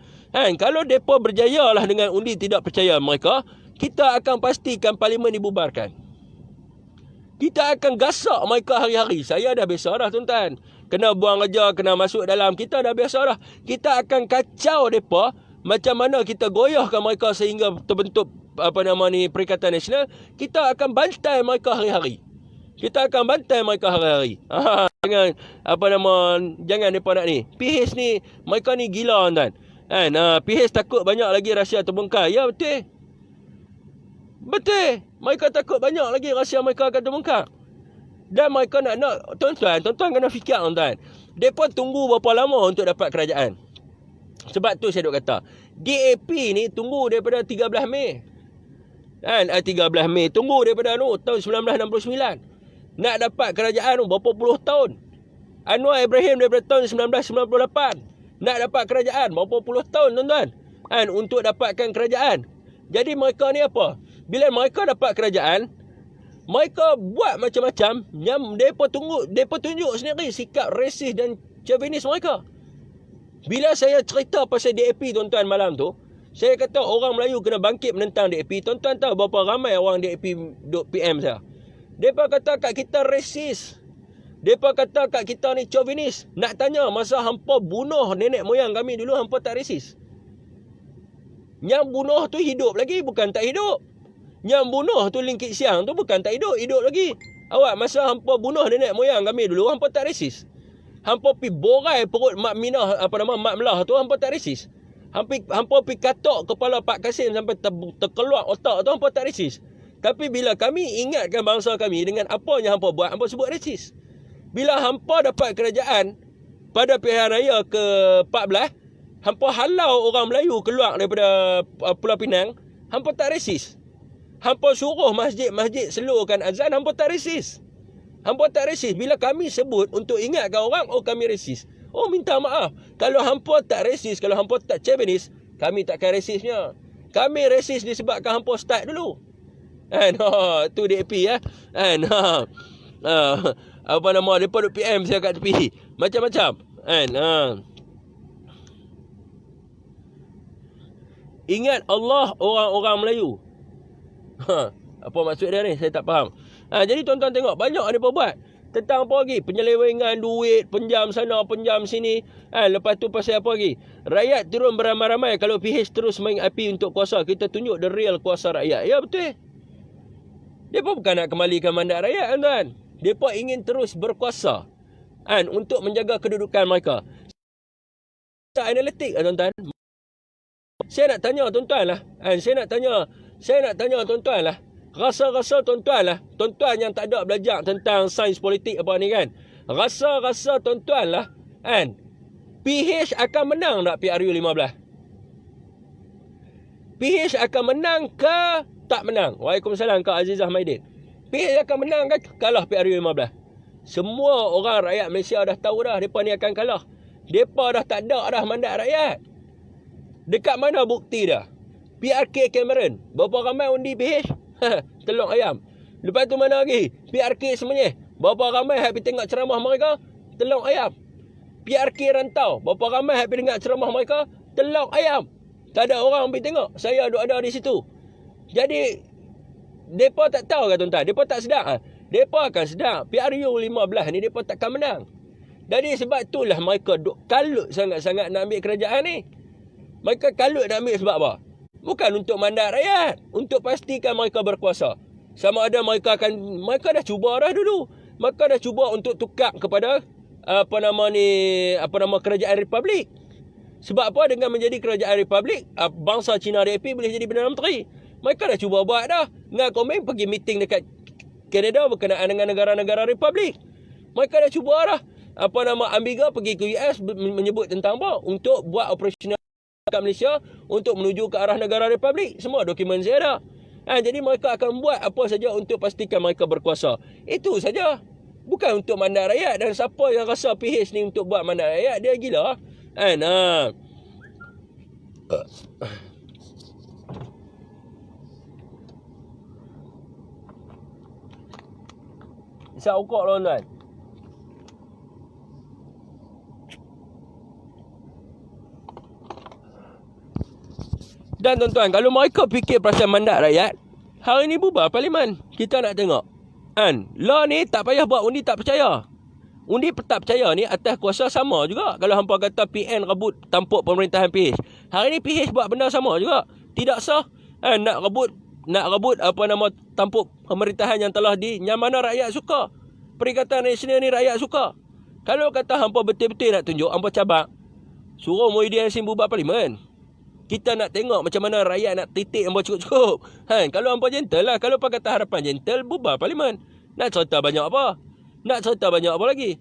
Kalau mereka berjaya lah dengan undi tidak percaya mereka, kita akan pastikan parlimen dibubarkan. Kita akan gasak mereka hari-hari. Saya dah biasa dah tuan-tuan. Kena buang kerja, kena masuk dalam. Kita dah biasa dah. Kita akan kacau mereka. Macam mana kita goyahkan mereka sehingga terbentuk Perikatan Nasional. Kita akan bantai mereka hari-hari. Kita akan bantai mereka hari-hari. Jangan mereka nak ni. PH ni, mereka ni gila tuan-tuan. PH takut banyak lagi rahsia terbongkar. Ya betul. Betul. Mereka takut banyak lagi rahsia mereka akan terbongkar. Dan mereka nak tuan-tuan kena fikir tuan-tuan. Mereka tunggu berapa lama untuk dapat kerajaan. Sebab tu saya duk kata, DAP ni tunggu daripada 13 Mei. 13 Mei tunggu daripada tahun 1969. Nak dapat kerajaan berapa puluh tahun. Anwar Ibrahim daripada tahun 1998. Nak dapat kerajaan berapa puluh tahun tuan-tuan. Untuk dapatkan kerajaan. Jadi mereka ni apa? Bila mereka dapat kerajaan, mereka buat macam-macam yang mereka tunjuk sendiri sikap resis dan chauvinis mereka. Bila saya cerita pasal DAP tuan-tuan malam tu, saya kata orang Melayu kena bangkit menentang DAP. Tuan-tuan tahu berapa ramai orang DAP duk PM saya. Mereka kata kat kita resis. Mereka kata kat kita ni chauvinis. Nak tanya masa hampa bunuh nenek moyang kami dulu, hampa tak resis. Yang bunuh tu hidup lagi, bukan tak hidup. Yang bunuh tu Lim Kit Siang tu bukan tak hidup lagi. Awak masa hampa bunuh nenek moyang kami dulu, hampa tak resis. Hampa pi borai perut Mak Minah, Mak Melah tu, hampa tak resis. Hampa pi katok kepala Pak Kasim sampai terkeluar otak tu, hampa tak resis. Tapi bila kami ingatkan bangsa kami dengan apa yang hampa buat, hampa sebut resis. Bila hampa dapat kerajaan pada pilihan raya ke-14, hampa halau orang Melayu keluar daripada Pulau Pinang, hampa tak resis. Hampa suruh masjid-masjid slowkan azan, hampa tak resis. Hampa tak resis. Bila kami sebut untuk ingatkan orang, oh kami resis. Oh minta maaf. Kalau hampa tak resis, kalau hampa tak Chauvinist, kami takkan resisnya. Kami resis disebabkan hampa start dulu. Kan? Tu DAP ya. Kan? Apa nama, depa duk PM saya kat tepi. Macam-macam. Kan? Ingat Allah orang-orang Melayu. Apa maksud dia ni? Saya tak faham. Jadi tuan-tuan tengok, banyak mereka buat. Tentang apa lagi? Penyelewengan duit, penjam sana, penjam sini. Lepas tu pasal apa lagi? Rakyat turun beramai-ramai. Kalau PH terus main api untuk kuasa, kita tunjuk the real kuasa rakyat. Ya betul. Mereka bukan nak kembalikan mandat rakyat, tuan-tuan. Mereka ingin terus berkuasa. Untuk menjaga kedudukan mereka. Tak analitik, tuan-tuan. Saya nak tanya tuan-tuan lah. Saya nak tanya tuan-tuan lah. Rasa-rasa tuan-tuan lah. Tuan-tuan yang tak ada belajar tentang sains politik apa ni kan. Rasa-rasa tuan-tuan lah. PH akan menang tak PRU 15? PH akan menang ke tak menang? Waalaikumsalam Kak Azizah Maidin. PH akan menang ke kalah PRU 15? Semua orang rakyat Malaysia dah tahu dah mereka ni akan kalah. Mereka dah tak ada dah mandat rakyat. Dekat mana bukti dah? PRK Cameron. Berapa ramai undi PH? Telur ayam. Lepas tu mana lagi? PRK semuanya. Berapa ramai yang pergi tengok ceramah mereka? Telur ayam. PRK rantau. Berapa ramai yang pergi tengok ceramah mereka? Telur ayam. Tak ada orang pergi tengok. Saya ada di situ. Jadi, mereka tak tahu kan tuan-tuan? Mereka tak sedar. Mereka akan sedar. PRU 15 ni mereka takkan menang. Jadi sebab itulah mereka duk kalut sangat-sangat nak ambil kerajaan ni. Mereka kalut nak ambil sebab apa? Bukan untuk mandat rakyat. Untuk pastikan mereka berkuasa. Sama ada mereka dah cuba dah dulu. Mereka dah cuba untuk tukar kepada kerajaan republik. Sebab apa? Dengan menjadi kerajaan republik, bangsa Cina DAP boleh jadi Perdana Menteri. Mereka dah cuba buat dah. Dengan komen pergi meeting dekat Kanada berkenaan dengan negara-negara republik. Mereka dah cuba dah. Amiga pergi ke US menyebut tentang apa? Untuk buat operasional kat Malaysia untuk menuju ke arah negara republik. Semua dokumen saya ada. Jadi mereka akan buat apa saja untuk pastikan mereka berkuasa. Itu saja. Bukan untuk mandat rakyat. Dan siapa yang rasa PH ni untuk buat mandat rakyat, dia gila. Isap ukok tuan-tuan. Dan tuan-tuan, kalau mereka fikir pasal mandat rakyat, hari ni bubar parlimen. Kita nak tengok. Law ni tak payah buat undi tak percaya. Undi tak percaya ni atas kuasa sama juga. Kalau hampa kata PN rebut tampuk pemerintahan PH. Hari ni PH buat benda sama juga. Tidak sah. Nak rebut tampuk pemerintahan yang telah yang mana rakyat suka. Perikatan Nasional ni rakyat suka. Kalau kata hampa betul-betul nak tunjuk, hampa cabak, suruh Muhyiddin Yassin bubar parlimen. Kita nak tengok macam mana rakyat nak titik hampa cukup-cukup. Kalau hampa gentle lah. Kalau hampa kata harapan gentle, bubar parlimen. Nak cerita banyak apa? Nak cerita banyak apa lagi?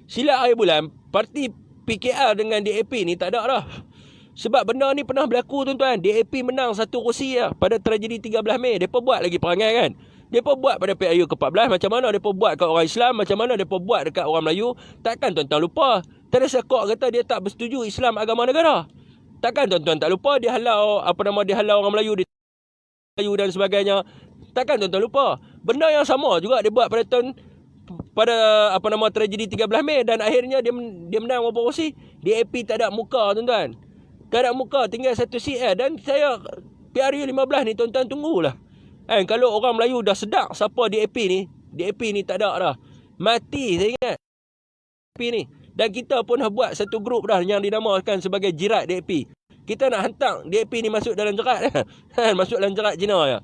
Silat akhir bulan, parti PKR dengan DAP ni tak ada dah. Sebab benda ni pernah berlaku tuan-tuan. DAP menang satu kursi lah pada tragedi 13 Mei. Mereka buat lagi perangai kan. Mereka buat pada PRU ke-14. Macam mana mereka buat kat orang Islam. Macam mana mereka buat dekat orang Melayu. Takkan tuan-tuan lupa. Teresa Kok kata dia tak bersetuju Islam agama negara. Takkan tuan-tuan tak lupa dia halau orang Melayu di Melayu dan sebagainya. Takkan tuan-tuan lupa. Benda yang sama juga dia buat pada tragedi 13 Mei dan akhirnya dia menang beberapa kursi. DAP tak ada muka tuan-tuan. Tak ada muka, tinggal satu seat dan saya PRU 15 ni tuan-tuan tunggulah. Kalau orang Melayu dah sedar siapa DAP ni tak ada dah. Mati saya ingat. DAP ni. Dan kita pun dah buat satu grup dah yang dinamakan sebagai Jirat DAP. Kita nak hantar DAP ni masuk dalam jerat. Masuk dalam jerat Cina ya.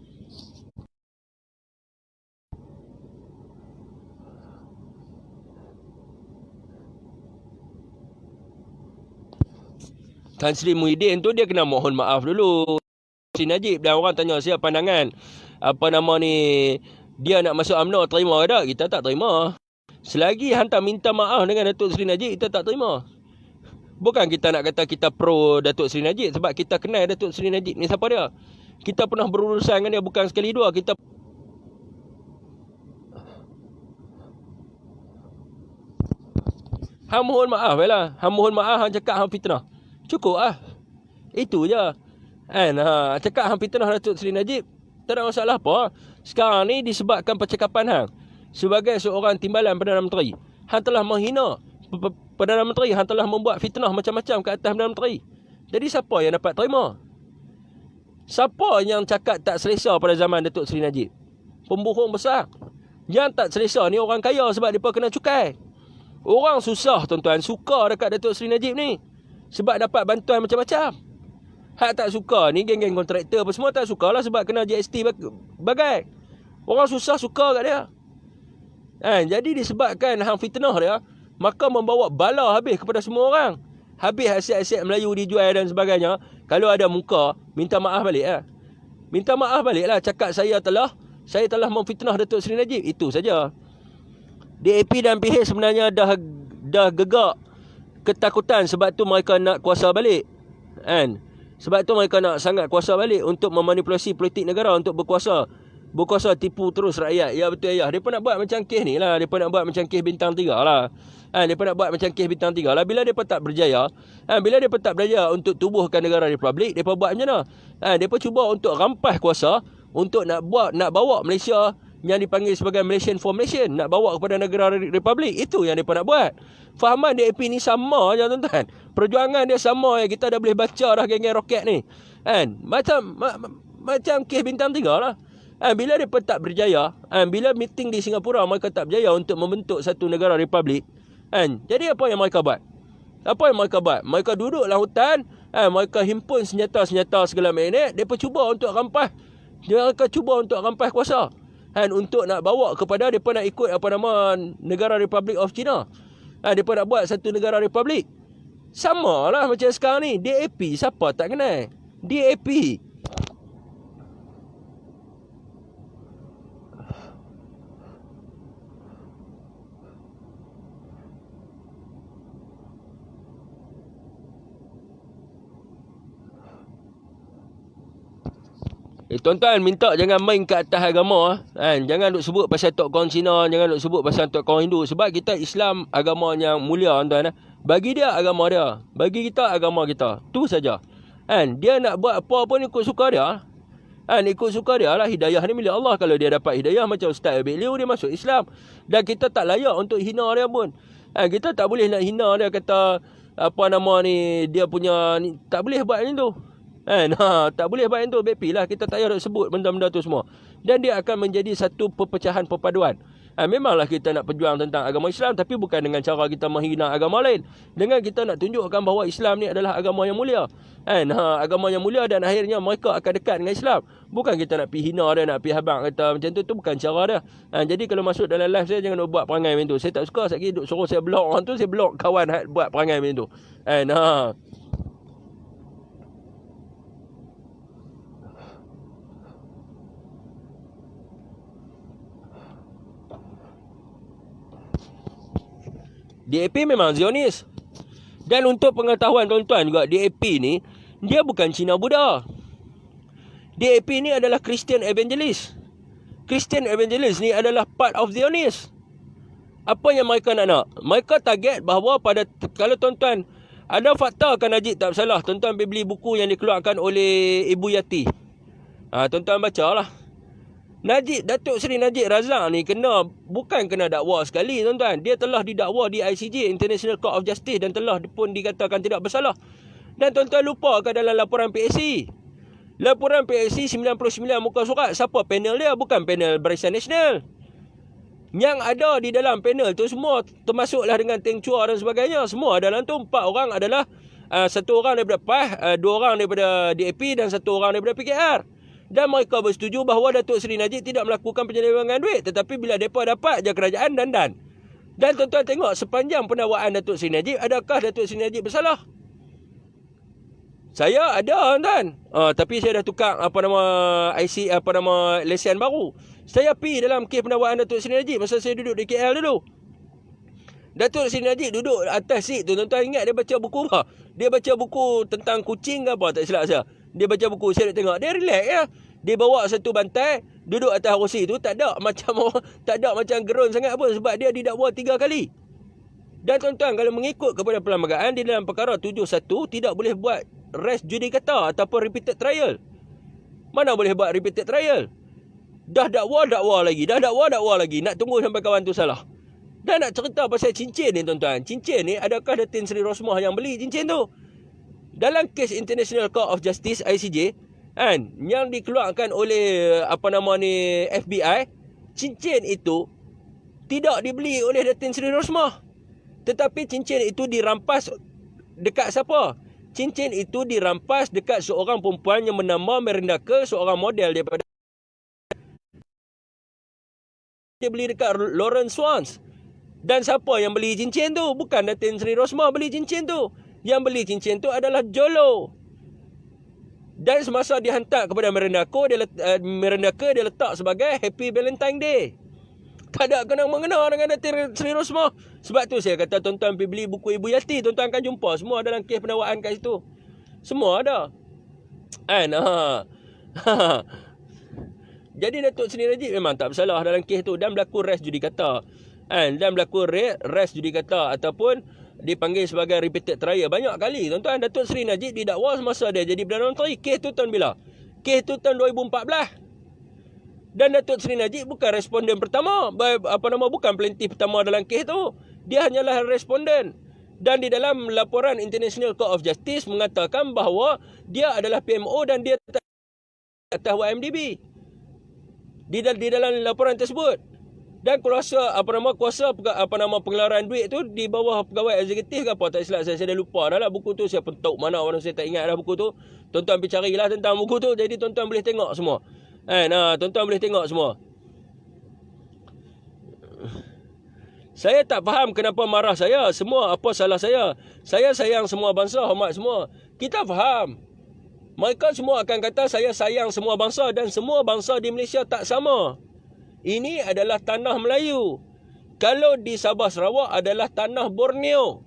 Tan Sri Muhyiddin tu dia kena mohon maaf dulu. Sri Najib dan orang tanya siapa pandangan dia nak masuk UMNO, terima ke tak? Kita tak terima. Selagi hantar minta maaf dengan Datuk Seri Najib, kita tak terima. Bukan kita nak kata kita pro Datuk Seri Najib, sebab kita kenal Datuk Seri Najib ni siapa dia. Kita pernah berurusan dengan dia bukan sekali dua. Hang mohon maaf lah. Hang mohon maaf, hang cakap hang fitnah. Cukup lah. Itu je. Cakap hang fitnah Datuk Seri Najib, tak ada masalah apa. Sekarang ni disebabkan percakapan hang sebagai seorang timbalan Perdana Menteri, hang telah menghina Perdana Menteri, hang telah membuat fitnah macam-macam ke atas Perdana Menteri. Jadi siapa yang dapat terima? Siapa yang cakap tak selesa pada zaman Datuk Seri Najib? Pembohong besar. Yang tak selesa ni orang kaya sebab mereka kena cukai. Orang susah tuan-tuan suka dekat Datuk Seri Najib ni sebab dapat bantuan macam-macam. Hak tak suka ni geng-geng kontraktor apa semua tak sukalah sebab kena GST bagai. Orang susah suka kat dia. Jadi disebabkan hang fitnah dia, maka membawa bala habis kepada semua orang. Habis aset-aset Melayu dijual dan sebagainya. Kalau ada muka, minta maaf balik lah. Minta maaf balik lah. Cakap saya telah memfitnah Datuk Seri Najib. Itu saja. DAP dan PH sebenarnya dah gegak ketakutan, sebab tu mereka nak kuasa balik. Sebab tu mereka nak sangat kuasa balik untuk memanipulasi politik negara untuk berkuasa tipu terus rakyat. Ya betul ya. Mereka nak buat macam kes ni lah. Mereka nak buat macam kes bintang 3 lah. Mereka nak buat macam kes bintang 3 lah. Bila mereka tak berjaya, untuk tubuhkan negara republik, mereka buat macam mana? Mereka cuba untuk rampas kuasa, untuk nak bawa Malaysia yang dipanggil sebagai Malaysian Formation, nak bawa kepada negara republik. Itu yang mereka nak buat. Fahaman DAP ni sama je tuan-tuan. Perjuangan dia sama je. Kita dah boleh baca dah geng-geng roket ni. Macam kes bintang 3 lah. Bila mereka tak berjaya, bila meeting di Singapura mereka tak berjaya untuk membentuk satu negara republik, jadi apa yang mereka buat? Mereka duduk dalam hutan, mereka himpun senjata-senjata segala macam. Mereka cuba untuk rampas kuasa, untuk nak bawa kepada mereka nak ikut negara Republic of China. Mereka nak buat satu negara republik. Sama lah macam sekarang ni. DAP siapa tak kenal? DAP tuan-tuan, minta jangan main ke atas agama. Jangan duk sebut pasal Tok Kong Cina, jangan duk sebut pasal Tok Kong Hindu. Sebab kita Islam agama yang mulia tuan-tuan. Bagi dia agama dia, bagi kita agama kita. Tu saja. Dia nak buat apa pun ikut suka dia. Ikut suka dia lah. Hidayah ni milik Allah. Kalau dia dapat hidayah macam Ustaz Abid Liu, dia masuk Islam. Dan kita tak layak untuk hina dia pun. Kita tak boleh nak hina dia, kata dia punya ni, tak boleh buat macam tu. Tak boleh buat itu. BP lah. Kita tak payah sebut benda-benda tu semua. Dan dia akan menjadi satu perpecahan perpaduan. Memanglah kita nak berjuang tentang agama Islam, tapi bukan dengan cara kita menghina agama lain. Dengan kita nak tunjukkan bahawa Islam ni adalah agama yang mulia. Agama yang mulia, dan akhirnya mereka akan dekat dengan Islam. Bukan kita nak pergi hina dia, nak pergi habang kata macam tu. Tu bukan cara dia. Jadi kalau masuk dalam live saya, jangan buat perangai macam tu. Saya tak suka sekali duk suruh saya block orang tu. Saya block kawan buat perangai macam tu. DAP memang Zionis. Dan untuk pengetahuan tuan-tuan juga, DAP ni, dia bukan Cina Buddha. DAP ni adalah Christian Evangelist. Christian Evangelist ni adalah part of Zionis. Apa yang mereka nak? Mereka target bahawa kalau tuan-tuan, ada fakta kan Najib tak bersalah. Tuan-tuan beli buku yang dikeluarkan oleh Ibu Yati. Tuan-tuan bacalah. Datuk Seri Najib Razak ni bukan kena dakwa sekali tuan-tuan. Dia telah didakwa di ICJ, International Court of Justice, dan telah pun dikatakan tidak bersalah. Dan tuan-tuan lupa ke dalam laporan PSC? Laporan PSC 99 muka surat. Siapa panel dia? Bukan panel Barisan Nasional. Yang ada di dalam panel tu semua, termasuklah dengan Teng Chua dan sebagainya, semua dalam tu 4 orang adalah 1 orang daripada PAS, 2 orang daripada DAP dan 1 orang daripada PKR. Dan mereka bersetuju bahawa Datuk Seri Najib tidak melakukan penyelewengan duit. Tetapi bila mereka dapat je kerajaan dan tuan-tuan tengok sepanjang pendakwaan Datuk Seri Najib, adakah Datuk Seri Najib bersalah? Saya ada tuan. Tapi saya dah tukar IC lesen baru. Saya pergi dalam kes pendakwaan Datuk Seri Najib masa saya duduk di KL dulu. Datuk Seri Najib duduk atas seat tu, tuan-tuan ingat dia baca buku apa? Dia baca buku tentang kucing ke apa, tak silap saya. Dia baca buku, saya nak tengok. Dia relax ya. Dia bawa satu bantai, duduk atas kerusi tu, tak ada macam gerun sangat apa sebab dia didakwa 3 kali. Dan tuan-tuan, kalau mengikut kepada perlembagaan di dalam perkara 71 tidak boleh buat res judicata ataupun repeated trial. Mana boleh buat repeated trial? Dah dakwa lagi, nak tunggu sampai kawan tu salah. Dan nak cerita pasal cincin ni tuan-tuan. Cincin ni adakah Datin Seri Rosmah yang beli cincin tu? Dalam kes International Court of Justice ICJ kan, yang dikeluarkan oleh FBI, cincin itu tidak dibeli oleh Datin Seri Rosmah. Tetapi cincin itu dirampas dekat siapa? Cincin itu dirampas dekat seorang perempuan yang bernama Miranda Kerr, seorang model daripada dia beli dekat Lawrence Swans. Dan siapa yang beli cincin tu? Bukan Datin Seri Rosmah beli cincin tu. Yang beli cincin tu adalah Jolo. Dan semasa dihantar kepada Miranda Kerr, dia letak sebagai Happy Valentine Day. Tak ada kena-mengena dengan Datin Seri Rosmah. Sebab tu saya kata tuan-tuan pergi beli buku Ibu Yati, tuan-tuan akan jumpa semua dalam kes pendakwaan kat situ. Semua ada. Kan? Jadi Datuk Seri Najib memang tak bersalah dalam kes tu dan berlaku res judicata. Dan berlaku res judicata ataupun dipanggil sebagai repeated trial banyak kali. Tuan-tuan, Datuk Seri Najib didakwa semasa dia jadi Perdana Menteri. Kes tu tahun bila? Kes tu tahun 2014. Dan Datuk Seri Najib bukan responden pertama, bukan plaintiff pertama dalam kes tu. Dia hanyalah responden. Dan di dalam laporan International Court of Justice mengatakan bahawa dia adalah PMO dan dia tak atas YMDB. Di dalam laporan tersebut. Dan kuasa pengeluaran duit tu di bawah pegawai eksekutif ke apa, tak silap saya dah lupa dah lah buku tu. Saya pun tahu mana orang, saya tak ingat dah buku tu. Tuan-tuan pergi carilah tentang buku tu, jadi tuan-tuan boleh tengok semua. Tuan-tuan boleh tengok semua. Saya tak faham kenapa marah saya. Semua apa salah saya? Saya sayang semua bangsa, hormat semua. Kita faham. Mereka semua akan kata saya sayang semua bangsa dan semua bangsa di Malaysia tak sama. Ini adalah tanah Melayu. Kalau di Sabah Sarawak adalah tanah Borneo.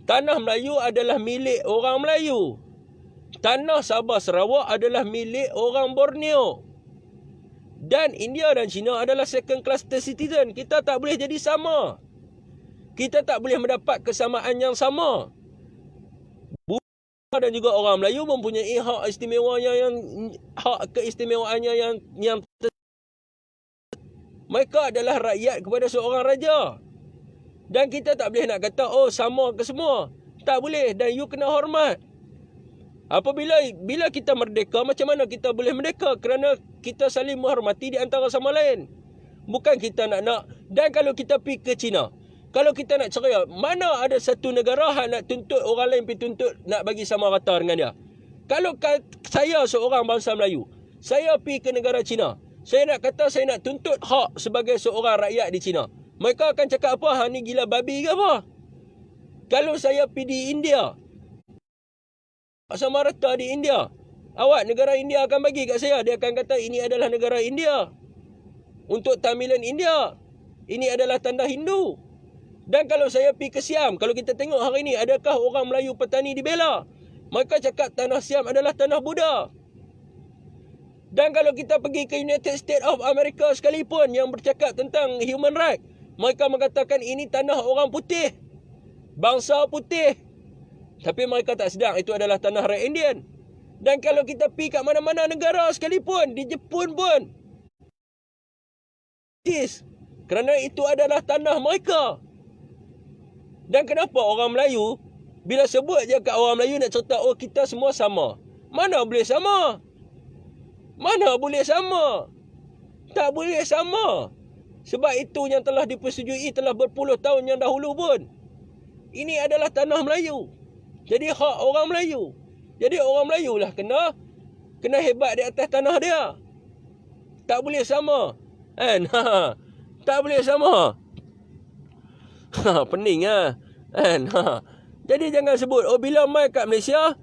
Tanah Melayu adalah milik orang Melayu. Tanah Sabah Sarawak adalah milik orang Borneo. Dan India dan China adalah second class citizen. Kita tak boleh jadi sama. Kita tak boleh mendapat kesamaan yang sama. Dan juga orang Melayu mempunyai hak keistimewaannya yang mereka adalah rakyat kepada seorang raja. Dan kita tak boleh nak kata sama ke semua. Tak boleh, dan you kena hormat. Bila kita merdeka, macam mana kita boleh merdeka? Kerana kita saling menghormati di antara sama lain. Bukan kita nak. Dan kalau kita pergi ke China, kalau kita nak cerai, mana ada satu negara nak tuntut orang lain pergi tuntut nak bagi sama rata dengan dia? Kalau saya seorang bangsa Melayu, saya pergi ke negara China, saya nak kata saya nak tuntut hak sebagai seorang rakyat di China. Mereka akan cakap apa? Ni gila babi ke apa? Kalau saya pergi di India, sama rata di India, awak negara India akan bagi kat saya. Dia akan kata ini adalah negara India. Untuk Tamilan India, ini adalah tanda Hindu. Dan kalau saya pergi ke Siam, kalau kita tengok hari ini, adakah orang Melayu petani dibela? Mereka cakap tanah Siam adalah tanah Buddha. Dan kalau kita pergi ke United States of America sekalipun yang bercakap tentang human right, mereka mengatakan ini tanah orang putih, bangsa putih. Tapi mereka tak sedar itu adalah tanah Red Indian. Dan kalau kita pergi kat mana-mana negara sekalipun, di Jepun pun, kerana itu adalah tanah mereka. Dan kenapa orang Melayu, bila sebut je kat orang Melayu nak cerita, kita semua sama. Mana boleh sama? Mana boleh sama? Tak boleh sama. Sebab itu yang telah dipersetujui telah berpuluh tahun yang dahulu pun. Ini adalah tanah Melayu. Jadi hak orang Melayu. Jadi orang Melayu lah kena hebat di atas tanah dia. Tak boleh sama. Kan? Tak boleh sama. Pening lah. Kan? Jadi jangan sebut, bila mai kat Malaysia,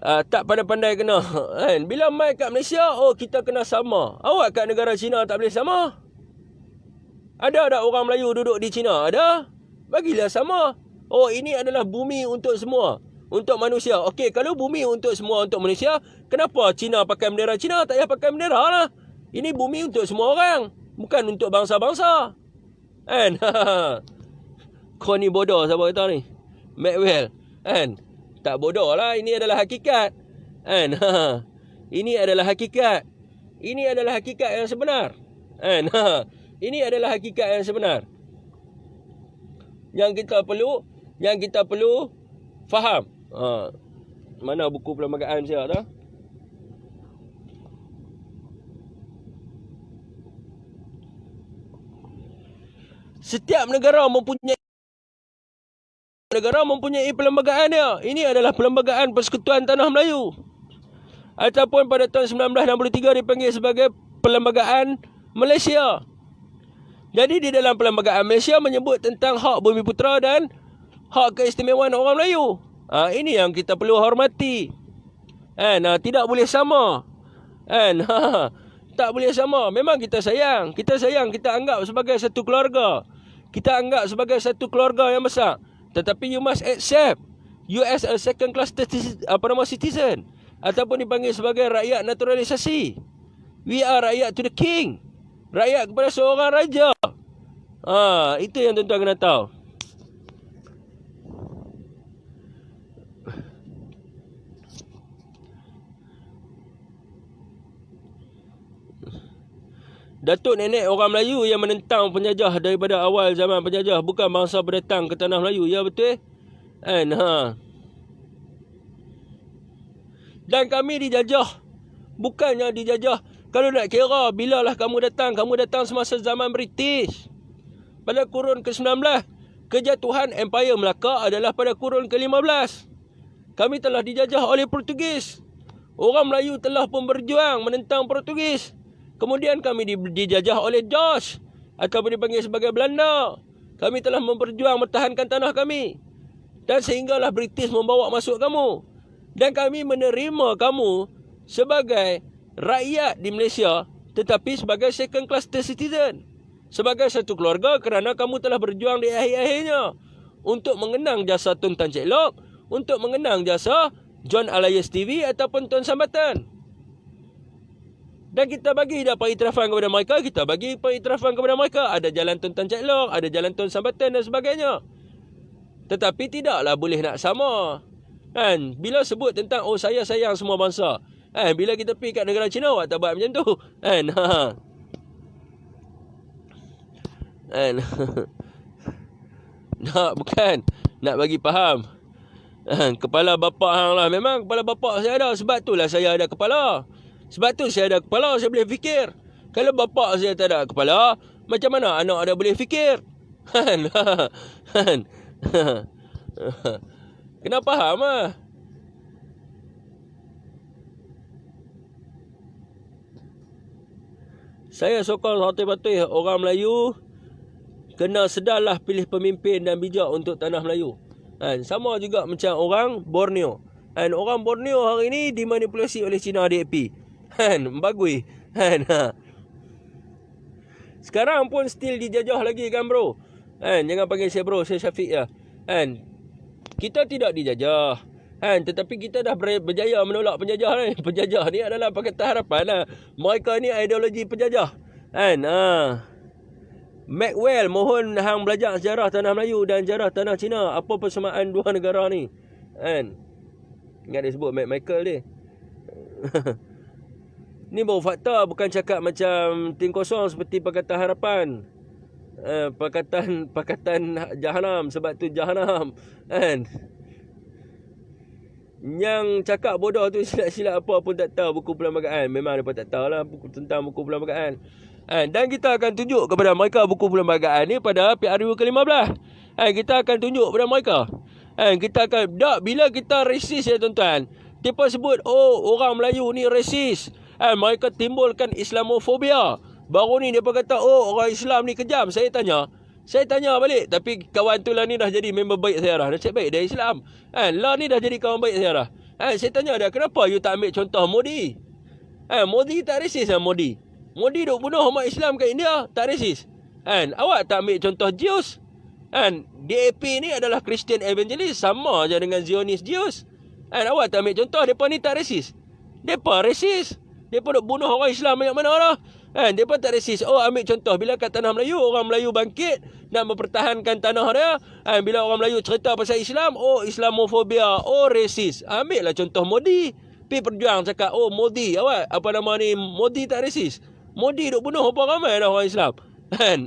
tak pandai-pandai kena. Kan? Bila mai kat Malaysia, kita kena sama. Awak kat negara China tak boleh sama? Ada tak orang Melayu duduk di China? Ada? Bagilah sama. Ini adalah bumi untuk semua. Untuk manusia. Okey, kalau bumi untuk semua, untuk manusia, kenapa China pakai bendera China? Tak payah pakai bendera lah. Ini bumi untuk semua orang. Bukan untuk bangsa-bangsa. Kan? Kau ni bodoh siapa kata ni? Maxwell. Kan? Tak bodoh lah. Ini adalah hakikat. Kan? Ini adalah hakikat. Ini adalah hakikat yang sebenar. Kan? Ini adalah hakikat yang sebenar. Yang kita perlu faham. Mana buku perlembagaan saya tu? Setiap negara mempunyai perlembagaan dia. Ini adalah Perlembagaan Persekutuan Tanah Melayu. Ataupun pada tahun 1963 dipanggil sebagai Perlembagaan Malaysia. Jadi di dalam Perlembagaan Malaysia menyebut tentang hak bumi putera dan hak keistimewaan orang Melayu. Ini yang kita perlu hormati. Tidak boleh sama. Tak boleh sama. Memang kita sayang. Kita anggap sebagai satu keluarga. Kita anggap sebagai satu keluarga yang besar. Tetapi you must accept you as a second class citizen. Ataupun dipanggil sebagai rakyat naturalisasi. We are rakyat to the king. Rakyat kepada seorang raja. Itu yang tuan-tuan kena tahu. Datuk nenek orang Melayu yang menentang penjajah daripada awal zaman penjajah. Bukan bangsa berdatang ke tanah Melayu. Ya betul? Dan kami dijajah. Bukannya dijajah. Kalau nak kira, bilalah kamu datang semasa zaman British. Pada kurun ke-19. Kejatuhan Empire Melaka adalah pada kurun ke-15. Kami telah dijajah oleh Portugis. Orang Melayu telah pun berjuang menentang Portugis. Kemudian kami dijajah oleh Dutch ataupun dipanggil sebagai Belanda. Kami telah memperjuang mempertahankan tanah kami. Dan sehinggalah British membawa masuk kamu. Dan kami menerima kamu sebagai rakyat di Malaysia, tetapi sebagai second class citizen. Sebagai satu keluarga kerana kamu telah berjuang di akhir-akhirnya. Untuk mengenang jasa Tun Tan Cik Lock, untuk mengenang jasa John Alias TV ataupun Tun Sambatan. Dan kita bagi dah pengiktirafan kepada mereka. Kita bagi pengiktirafan kepada mereka. Ada jalan Tun Tan Cik Lock, ada jalan Tun Sambatan dan sebagainya. Tetapi tidaklah boleh nak sama. Kan? Bila sebut tentang saya sayang semua bangsa. Bila kita pergi kat negara China, awak tak buat macam tu. Bukan. Nak bagi faham. Kepala bapa hang lah. Memang kepala bapa saya ada. Sebab itulah saya ada kepala. Sebab tu saya ada kepala, saya boleh fikir. Kalau bapa saya tak ada kepala, macam mana anak ada boleh fikir? Kena faham lah. Saya sokong hati-hati orang Melayu kena sedarlah pilih pemimpin dan bijak untuk tanah Melayu. Sama juga macam orang Borneo. Orang Borneo hari ini dimanipulasi oleh Cina DAP. Bagui. Sekarang pun still dijajah lagi kan bro. Jangan panggil saya bro, saya Syafiq ya. Kita tidak dijajah. Tetapi kita dah berjaya menolak penjajah ni. Penjajah ni adalah Pakatan Harapan lah. Mereka ni ideologi penjajah. Maxwell, mohon hang belajar sejarah tanah Melayu dan sejarah tanah Cina. Apa persamaan dua negara ni? Ingat dia sebut Michael dia. Ni baru fakta, bukan cakap macam ting kosong seperti Pakatan Harapan. Pakatan Jahanam, sebab tu Jahanam. Yang cakap bodoh tu silap-silap apa pun tak tahu buku perlembagaan. Memang mereka tak tahu lah tentang buku perlembagaan. Dan kita akan tunjuk kepada mereka buku perlembagaan ni pada PRU ke-15. Kita akan tunjuk kepada mereka. Kita akan, bila kita resis ya tuan-tuan, mereka sebut, orang Melayu ni resis. Mereka timbulkan Islamofobia. Baru ni dia kata, orang Islam ni kejam. Saya tanya balik. Tapi kawan tu lah ni dah jadi member baik saya dah. Nasib baik dia Islam. Lah ni dah jadi kawan baik saya dah. Saya tanya dia, kenapa you tak ambil contoh Modi? Modi tak resis Modi. Modi duk bunuh umat Islam kat India, tak resis. Awak tak ambil contoh Jews. DAP ni adalah Christian Evangelist, sama je dengan Zionist Jews. Awak tak ambil contoh, mereka ni tak resis. Mereka resis. Mereka duk bunuh orang Islam banyak mana lah. Mereka tak resis. Ambil contoh, bila kat tanah Melayu, orang Melayu bangkit nak mempertahankan tanah dia. Bila orang Melayu cerita pasal Islam, Islamofobia, resis. Ambil lah contoh Modi. Pergi perjuang cakap, Modi, awak apa nama ni, Modi tak resis. Modi duk bunuh apa ramai dah orang Islam.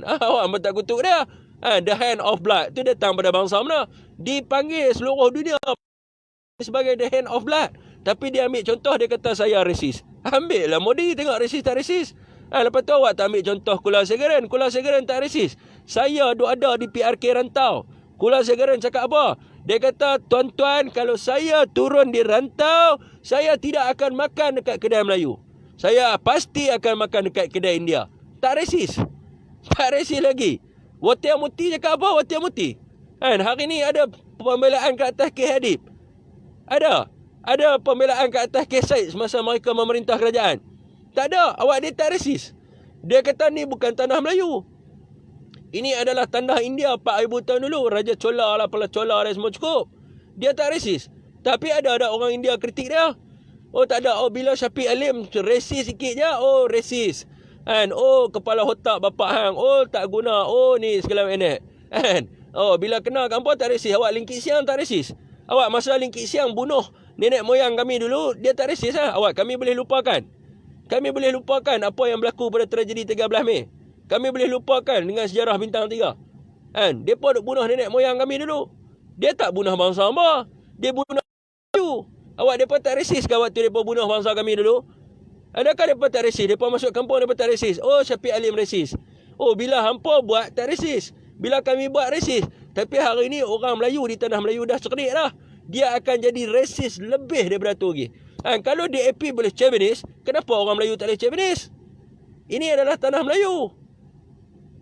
Awak tak kutuk dia. The hand of blood tu datang pada bangsa mana? Dipanggil seluruh dunia sebagai the hand of blood. Tapi dia ambil contoh, dia kata saya resis. Ambil lah Modi, tengok resis tak resis. Lepas tu awak tak ambil contoh Kula Segaran. Kula Segaran tak resis. Saya duk ada di PRK Rantau. Kula Segaran cakap apa? Dia kata, tuan-tuan, kalau saya turun di rantau, saya tidak akan makan dekat kedai Melayu. Saya pasti akan makan dekat kedai India. Tak resis. Tak resis lagi. Watia Muti cakap apa? Watia Muti. Hari ni ada pembelaan ke atas K. Hadib. Ada pembelaan ke atas K. Said semasa mereka memerintah kerajaan. Tak ada. Awak dia tak resis. Dia kata ni bukan tanah Melayu. Ini adalah tanah India 4,000 tahun dulu. Raja Chola lah, Pala Chola dan semua cukup. Dia tak resis. Tapi ada orang India kritik dia. Tak ada. Bila Syafiq Alim resis sikit je. Resis. Kepala otak bapak hang. Tak guna. Ni segala macam. Bila kena kampung tak resis. Awak Lingkit Siang tak resis. Awak masa Lingkit Siang bunuh nenek moyang kami dulu, dia tak resis lah. Awak, kami boleh lupakan. Kami boleh lupakan apa yang berlaku pada tragedi 13 Mei. Kami boleh lupakan dengan sejarah bintang 3. Mereka duk bunuh nenek moyang kami dulu. Dia tak bunuh bangsa apa. Dia bunuh Melayu. Awak, mereka tak resis ke waktu mereka bunuh bangsa kami dulu? Adakah mereka tak resis? Mereka masuk kampung, mereka tak resis. Syafiq Alim resis. Bila hampa buat, tak resis. Bila kami buat, resis. Tapi hari ini orang Melayu di tanah Melayu dah cerdik dah. Dia akan jadi resis lebih daripada tu lagi. Kalau DAP boleh chauvinis, kenapa orang Melayu tak boleh chauvinis? Ini adalah tanah Melayu.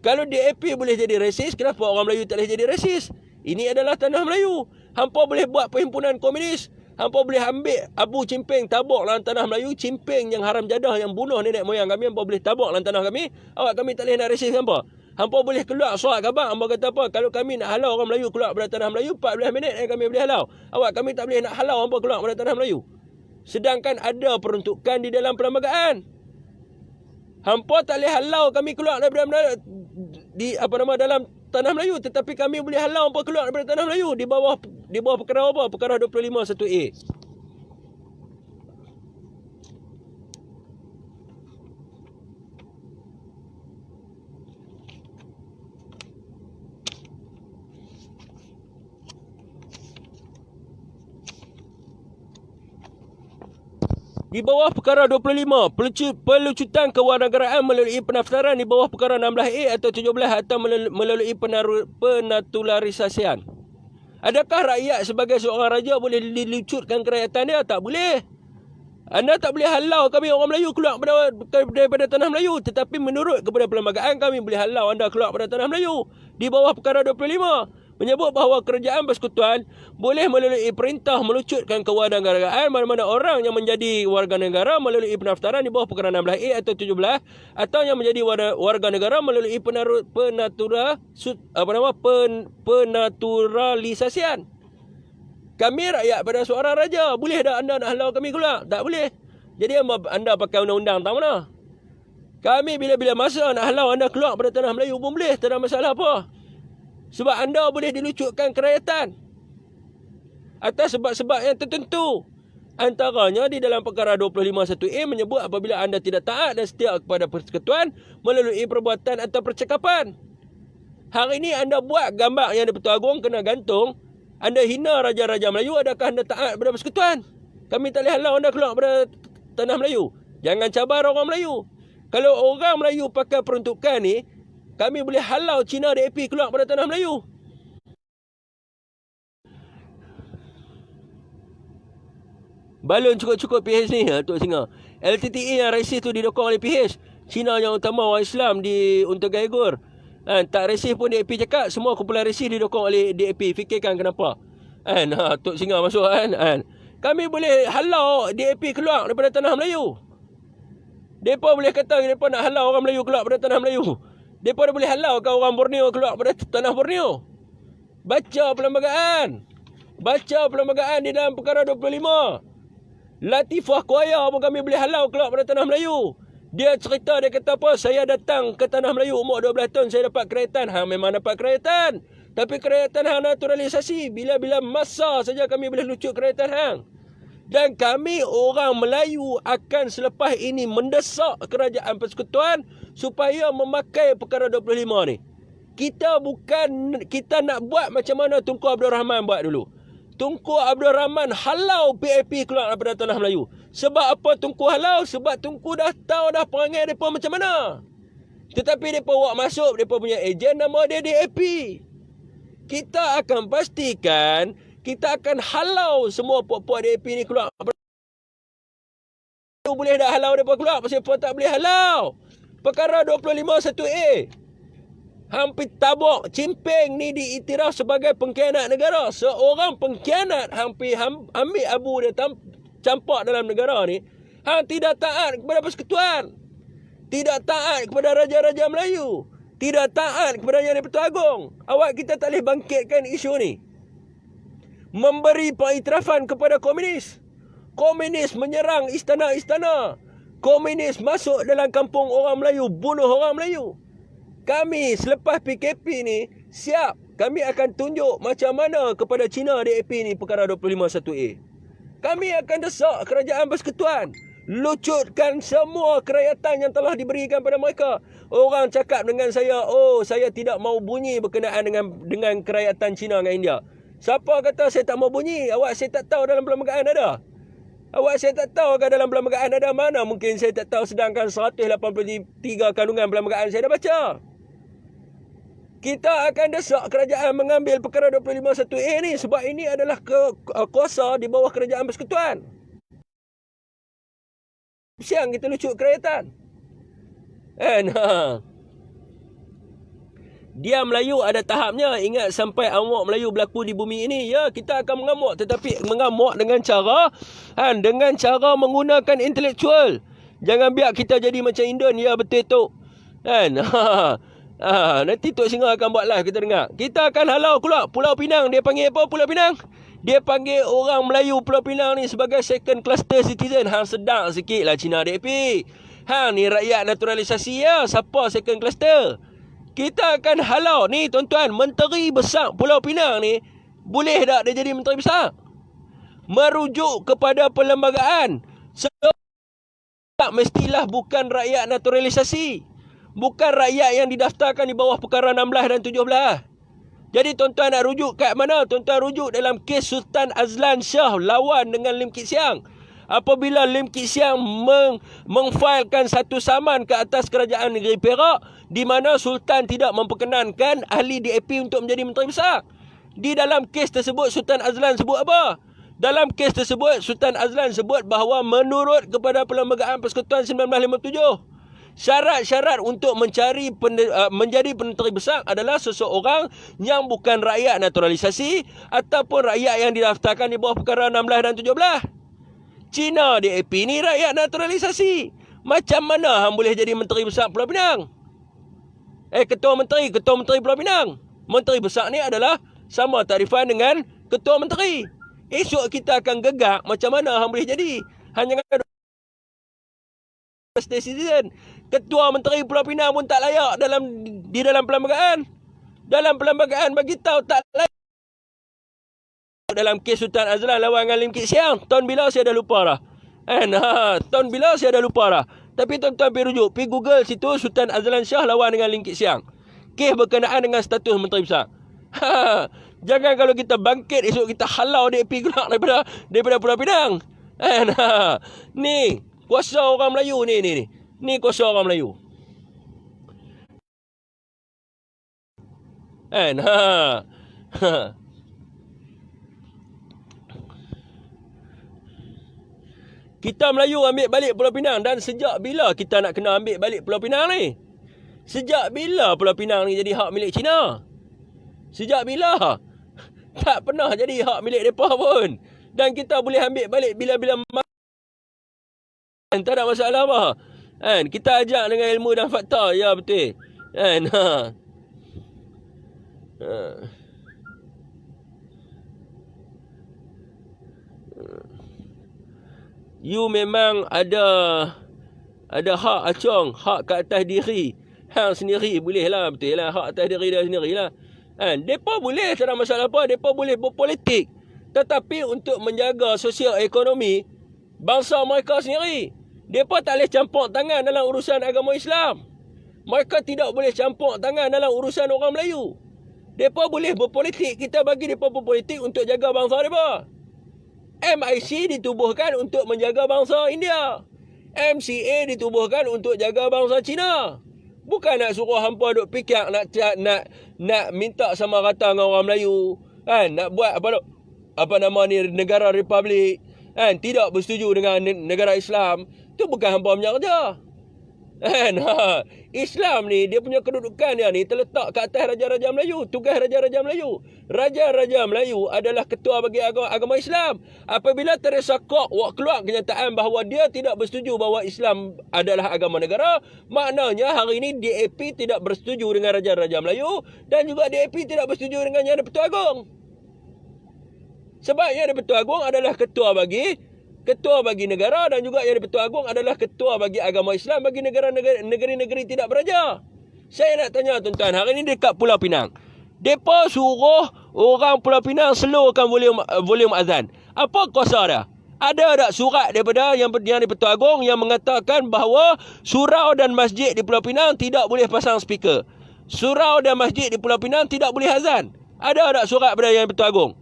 Kalau DAP boleh jadi resis, kenapa orang Melayu tak boleh jadi resis? Ini adalah tanah Melayu. Hampa boleh buat perhimpunan komunis. Hampa boleh ambil Abu Cimpeng tabuk dalam tanah Melayu. Cimpeng yang haram jadah, yang bunuh nenek moyang kami, hampa boleh tabuk dalam tanah kami. Awak, kami tak boleh nak resis hampa. Hampa boleh keluar surat khabar. Hampa kata apa? Kalau kami nak halau orang Melayu keluar dari tanah Melayu, 14 minit kami boleh halau. Awak, kami tak boleh nak halau hampa keluar dari tanah Melayu. Sedangkan ada peruntukan di dalam perlembagaan. Hampa tak boleh halau kami keluar daripada dalam tanah Melayu, tetapi kami boleh halau hampa keluar daripada tanah Melayu di bawah perkara apa? Perkara 25 1A. Di bawah perkara 25, pelucutan kewarganegaraan melalui pendaftaran di bawah perkara 16A atau 17 atau melalui penaturalisasian. Adakah rakyat sebagai seorang raja boleh dilucutkan kerakyatan dia? Tak boleh. Anda tak boleh halau kami orang Melayu keluar daripada tanah Melayu. Tetapi menurut kepada perlembagaan, kami boleh halau anda keluar daripada tanah Melayu. Di bawah perkara 25. Menyebut bahawa kerajaan persekutuan boleh melalui perintah melucutkan kewarganegaraan mana-mana orang yang menjadi warga negara melalui pendaftaran di bawah perkara 16A atau 17 atau yang menjadi warga negara melalui penaturalisasian. Kami rakyat pada seorang raja. Boleh tak anda nak halau kami keluar? Tak boleh. Jadi anda pakai undang-undang tak mana? Kami bila-bila masa nak halau anda keluar pada tanah Melayu pun boleh. Tak ada masalah apa. Sebab anda boleh dilucutkan kerakyatan atas sebab-sebab yang tertentu. Antaranya di dalam perkara 25 1A menyebut apabila anda tidak taat dan setia kepada persekutuan melalui perbuatan atau percakapan. Hari ini anda buat gambar yang di-Pertuan Agong kena gantung. Anda hina raja-raja Melayu, adakah anda taat kepada persekutuan? Kami tak boleh halau anda keluar pada tanah Melayu. Jangan cabar orang Melayu. Kalau orang Melayu pakai peruntukan ni, kami boleh halau Cina DAP keluar pada tanah Melayu. Balon cukup-cukup PH ni, Tok Singa. LTTE yang resis tu didokong oleh PH. Cina yang utama orang Islam di Untuk Gaigur. Tak resis pun DAP cakap, semua kumpulan resis didokong oleh DAP. Fikirkan kenapa. Tok Singa masuk . Kami boleh halau DAP keluar daripada tanah Melayu. Mereka boleh kata mereka nak halau orang Melayu keluar daripada tanah Melayu. Mereka boleh halau kan orang Borneo keluar daripada tanah Borneo. Baca perlembagaan. Baca perlembagaan di dalam perkara 25. Latifah Kuaya pun kami boleh halau keluar daripada tanah Melayu. Dia cerita, dia kata apa? Saya datang ke tanah Melayu umur 12 tahun, saya dapat kerajaan. Hang memang dapat kerajaan. Tapi kerajaan hang naturalisasi. Bila-bila masa saja kami boleh lucuk kerajaan hang. Dan kami orang Melayu akan selepas ini mendesak kerajaan persekutuan supaya memakai perkara 25 ni. Kita nak buat macam mana Tunku Abdul Rahman buat dulu. Tunku Abdul Rahman halau PAP keluar daripada tanah Melayu. Sebab apa Tunku halau? Sebab Tunku dah tahu dah perangai mereka macam mana. Tetapi mereka buat masuk, mereka punya ejen nama dia DAP. Kita akan pastikan kita akan halau semua puak-puak DAP ni keluar. Boleh dah halau mereka keluar. Pasal apa tak boleh halau? Perkara 25(1)(a). Hampir tabuk Cimpeng ni diiktiraf sebagai pengkhianat negara. Seorang pengkhianat hampir ambil abu dia campak dalam negara ni. Hang tidak taat kepada persekutuan. Tidak taat kepada raja-raja Melayu. Tidak taat kepada Yang di-Pertuan Agong. Awak kita tak boleh bangkitkan isu ni. Memberi pengiktirafan kepada komunis. Komunis menyerang istana-istana. Komunis masuk dalam kampung orang Melayu, bunuh orang Melayu. Kami selepas PKP ni siap. Kami akan tunjuk macam mana kepada Cina DAP ni perkara 25(1)(a). Kami akan desak kerajaan persekutuan. Lucutkan semua kerakyatan yang telah diberikan pada mereka. Orang cakap dengan saya, oh saya tidak mau bunyi berkenaan dengan kerakyatan Cina dengan India. Siapa kata saya tak mau bunyi? Awak saya tak tahu dalam perlembagaan ada. Awak saya tak tahu ke dalam perlembagaan ada? Mana mungkin saya tak tahu, sedangkan 183 kandungan perlembagaan saya dah baca. Kita akan desak kerajaan mengambil perkara 25(1)(a) ni sebab ini adalah kuasa di bawah kerajaan persekutuan. Siang kita lucuk kerajaan. Dia Melayu ada tahapnya. Ingat sampai amok Melayu berlaku di bumi ini. Ya, kita akan mengamuk. Tetapi mengamuk dengan cara menggunakan intelektual. Jangan biar kita jadi macam Indon. Ya, betul tu. Nanti Tok Singa akan buat live, kita dengar. Kita akan halau keluar Pulau Pinang. Dia panggil apa Pulau Pinang? Dia panggil orang Melayu Pulau Pinang ni sebagai second cluster citizen. Hang sedang sikit lah Cina DAP. Hang ni rakyat naturalisasi ya. Siapa second cluster? Kita akan halau. Ni tuan-tuan, Menteri Besar Pulau Pinang ni, boleh tak dia jadi Menteri Besar? Merujuk kepada perlembagaan. Sebab mestilah bukan rakyat naturalisasi. Bukan rakyat yang didaftarkan di bawah perkara 16 dan 17. Jadi tuan-tuan nak rujuk kat mana? Tuan-tuan rujuk dalam kes Sultan Azlan Shah lawan dengan Lim Kit Siang. Apabila Lim Kit Siang mengfailkan satu saman ke atas kerajaan negeri Perak, di mana Sultan tidak memperkenankan ahli DAP untuk menjadi Menteri Besar. Di dalam kes tersebut Sultan Azlan sebut apa? Dalam kes tersebut Sultan Azlan sebut bahawa menurut kepada Perlembagaan Persekutuan 1957, syarat-syarat untuk menjadi Menteri Besar adalah seseorang yang bukan rakyat naturalisasi ataupun rakyat yang didaftarkan di bawah perkara 16 dan 17. Cina DAP ni rakyat naturalisasi. Macam mana hang boleh jadi Menteri Besar Pulau Pinang? Ketua Menteri Pulau Pinang. Menteri Besar ni adalah sama tarifan dengan Ketua Menteri. Esok kita akan gegak macam mana hang boleh jadi. Hanya state citizen. Ketua Menteri Pulau Pinang pun tak layak di dalam perlembagaan. Dalam perlembagaan bagi tahu tak layak. Dalam kes Sultan Azlan lawan dengan Lim Kit Siang, tahun bila saya dah lupa dah. Tahun bila saya dah lupa dah. Tapi tuan-tuan pergi rujuk, pergi Google situ Sultan Azlan Shah lawan dengan Lim Kit Siang. Kes berkenaan dengan status Menteri Besar. Jangan kalau kita bangkit esok kita halau DAP keluar daripada Pulau Pinang. Ni kuasa orang Melayu ni. Ni kuasa orang Melayu. Kita Melayu ambil balik Pulau Pinang. Dan sejak bila kita nak kena ambil balik Pulau Pinang ni? Sejak bila Pulau Pinang ni jadi hak milik Cina? Sejak bila? Tak pernah jadi hak milik mereka pun. Dan kita boleh ambil balik bila-bila tak ada masalah apa. Kan? Kita ajak dengan ilmu dan fakta. Ya, betul. Kan? You memang ada hak acong, hak ke atas diri hang sendiri, boleh lah, betul lah, hak atas diri dia sendiri lah. Kan? Mereka boleh, tak ada masalah apa, mereka boleh berpolitik, tetapi untuk menjaga sosial ekonomi bangsa mereka sendiri, mereka tak boleh campur tangan dalam urusan agama Islam. Mereka tidak boleh campur tangan dalam urusan orang Melayu. Mereka boleh berpolitik, kita bagi mereka berpolitik untuk jaga bangsa mereka. MIC ditubuhkan untuk menjaga bangsa India. MCA ditubuhkan untuk jaga bangsa Cina. Bukan nak suruh hampa duk fikir nak minta sama rata dengan orang Melayu, kan? Nak buat apa nama ni, negara republik, kan? Tidak bersetuju dengan negara Islam. Tu bukan hampa punya kerja. Kan? Islam ni dia punya kedudukan dia ni terletak ke atas Raja-Raja Melayu. Tugas Raja-Raja Melayu, Raja-Raja Melayu adalah ketua bagi agama Islam. Apabila Teresa Kok keluar kenyataan bahawa dia tidak bersetuju bahawa Islam adalah agama negara, maknanya hari ini DAP tidak bersetuju dengan Raja-Raja Melayu, dan juga DAP tidak bersetuju dengan Yang di-Pertua Agong. Sebab Yang di-Pertua Agong adalah ketua bagi negara, dan juga Yang di-Pertua Agong adalah ketua bagi agama Islam bagi negeri-negeri tidak beraja. Saya nak tanya tuan-tuan, hari ini dekat Pulau Pinang, mereka suruh orang Pulau Pinang slowkan volume azan. Apa kuasa dia? Ada tak surat daripada Yang di-Pertua Agong yang mengatakan bahawa surau dan masjid di Pulau Pinang tidak boleh pasang speaker? Surau dan masjid di Pulau Pinang tidak boleh azan. Ada tak surat daripada Yang di-Pertua Agong?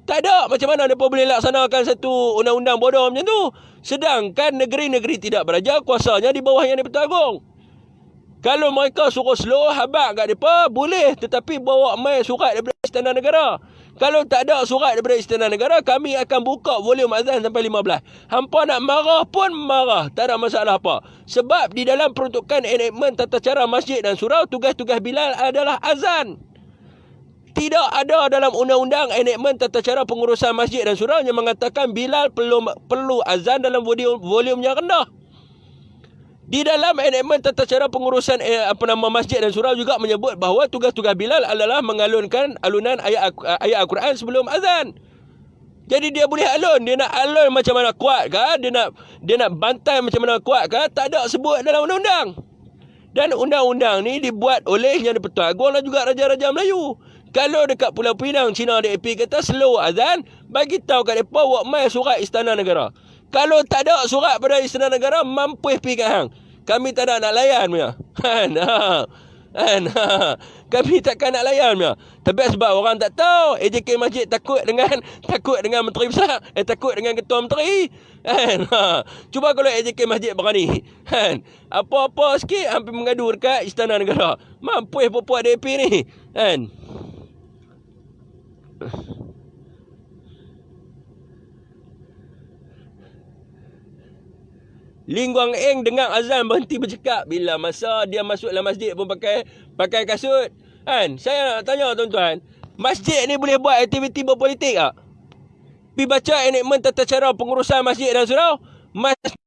Tak ada. Macam mana mereka boleh laksanakan satu undang-undang bodoh macam tu? Sedangkan negeri-negeri tidak beraja kuasanya di bawah Yang di-Pertua Agong. Kalau mereka suruh slow habaq kat mereka, boleh. Tetapi bawa mai surat daripada Istana Negara. Kalau tak ada surat daripada Istana Negara, kami akan buka volume azan sampai 15. Hampa nak marah pun marah. Tak ada masalah apa. Sebab di dalam peruntukan enakmen tata cara masjid dan surau, tugas-tugas Bilal adalah azan. Tidak ada dalam undang-undang enakmen tata cara pengurusan masjid dan surau yang mengatakan Bilal perlu azan dalam volume yang rendah. Di dalam enakmen tata cara pengurusan masjid dan surau juga menyebut bahawa tugas-tugas Bilal adalah mengalunkan alunan ayat Al-Quran sebelum azan. Jadi dia boleh alun, dia nak alun macam mana kuat ke, dia nak bantai macam mana kuat ke, tak ada sebut dalam undang-undang. Dan undang-undang ni dibuat oleh Yang di-Pertua Agong dan juga Raja-Raja Melayu. Kalau dekat Pulau Pinang, Cina DAP kata slow azan, bagi tahu kat depa buat mai surat Istana Negara. Kalau tak ada surat pada Istana Negara, mampus pergi kat hang. Kami tak nak layan punya. Kan? Kami takkan nak layan punya. Tapi sebab orang tak tahu, AJK Masjid takut dengan menteri besar, takut dengan ketua menteri. Kan? Cuba kalau AJK Masjid berani, kan? Apa-apa sikit hampir mengadu dekat Istana Negara. Mampus puak-puak DAP ni. Kan? Lim Guang Eng dengar azan berhenti bercakap. Bila masa dia masuk dalam masjid pun pakai kasut. Kan? Saya nak tanya tuan-tuan, masjid ni boleh buat aktiviti berpolitik tak? Pergi baca enakmen tata cara pengurusan masjid dan surau. Masjid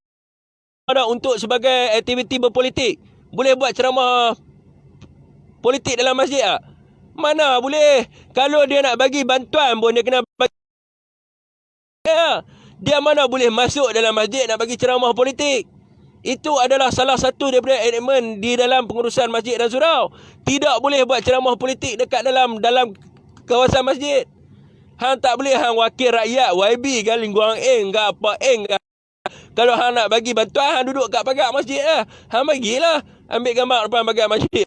ada untuk sebagai aktiviti berpolitik. Boleh buat ceramah politik dalam masjid tak? Mana boleh. Kalau dia nak bagi bantuan pun dia kena bagi. Dia mana boleh masuk dalam masjid nak bagi ceramah politik. Itu adalah salah satu daripada enakmen di dalam pengurusan masjid dan surau. Tidak boleh buat ceramah politik dekat dalam kawasan masjid. Hang tak boleh hang wakil rakyat YB ke, Lim Guang Eng ke, apa Eng ke. Kalau hang nak bagi bantuan, hang duduk kat pagar masjid lah. Hang bagilah. Ambil gambar depan pagar masjid.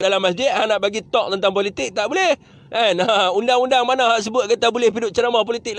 Dalam masjid, hang nak bagi talk tentang politik, tak boleh. Kan? Undang-undang mana hak sebut kata boleh duduk ceramah politik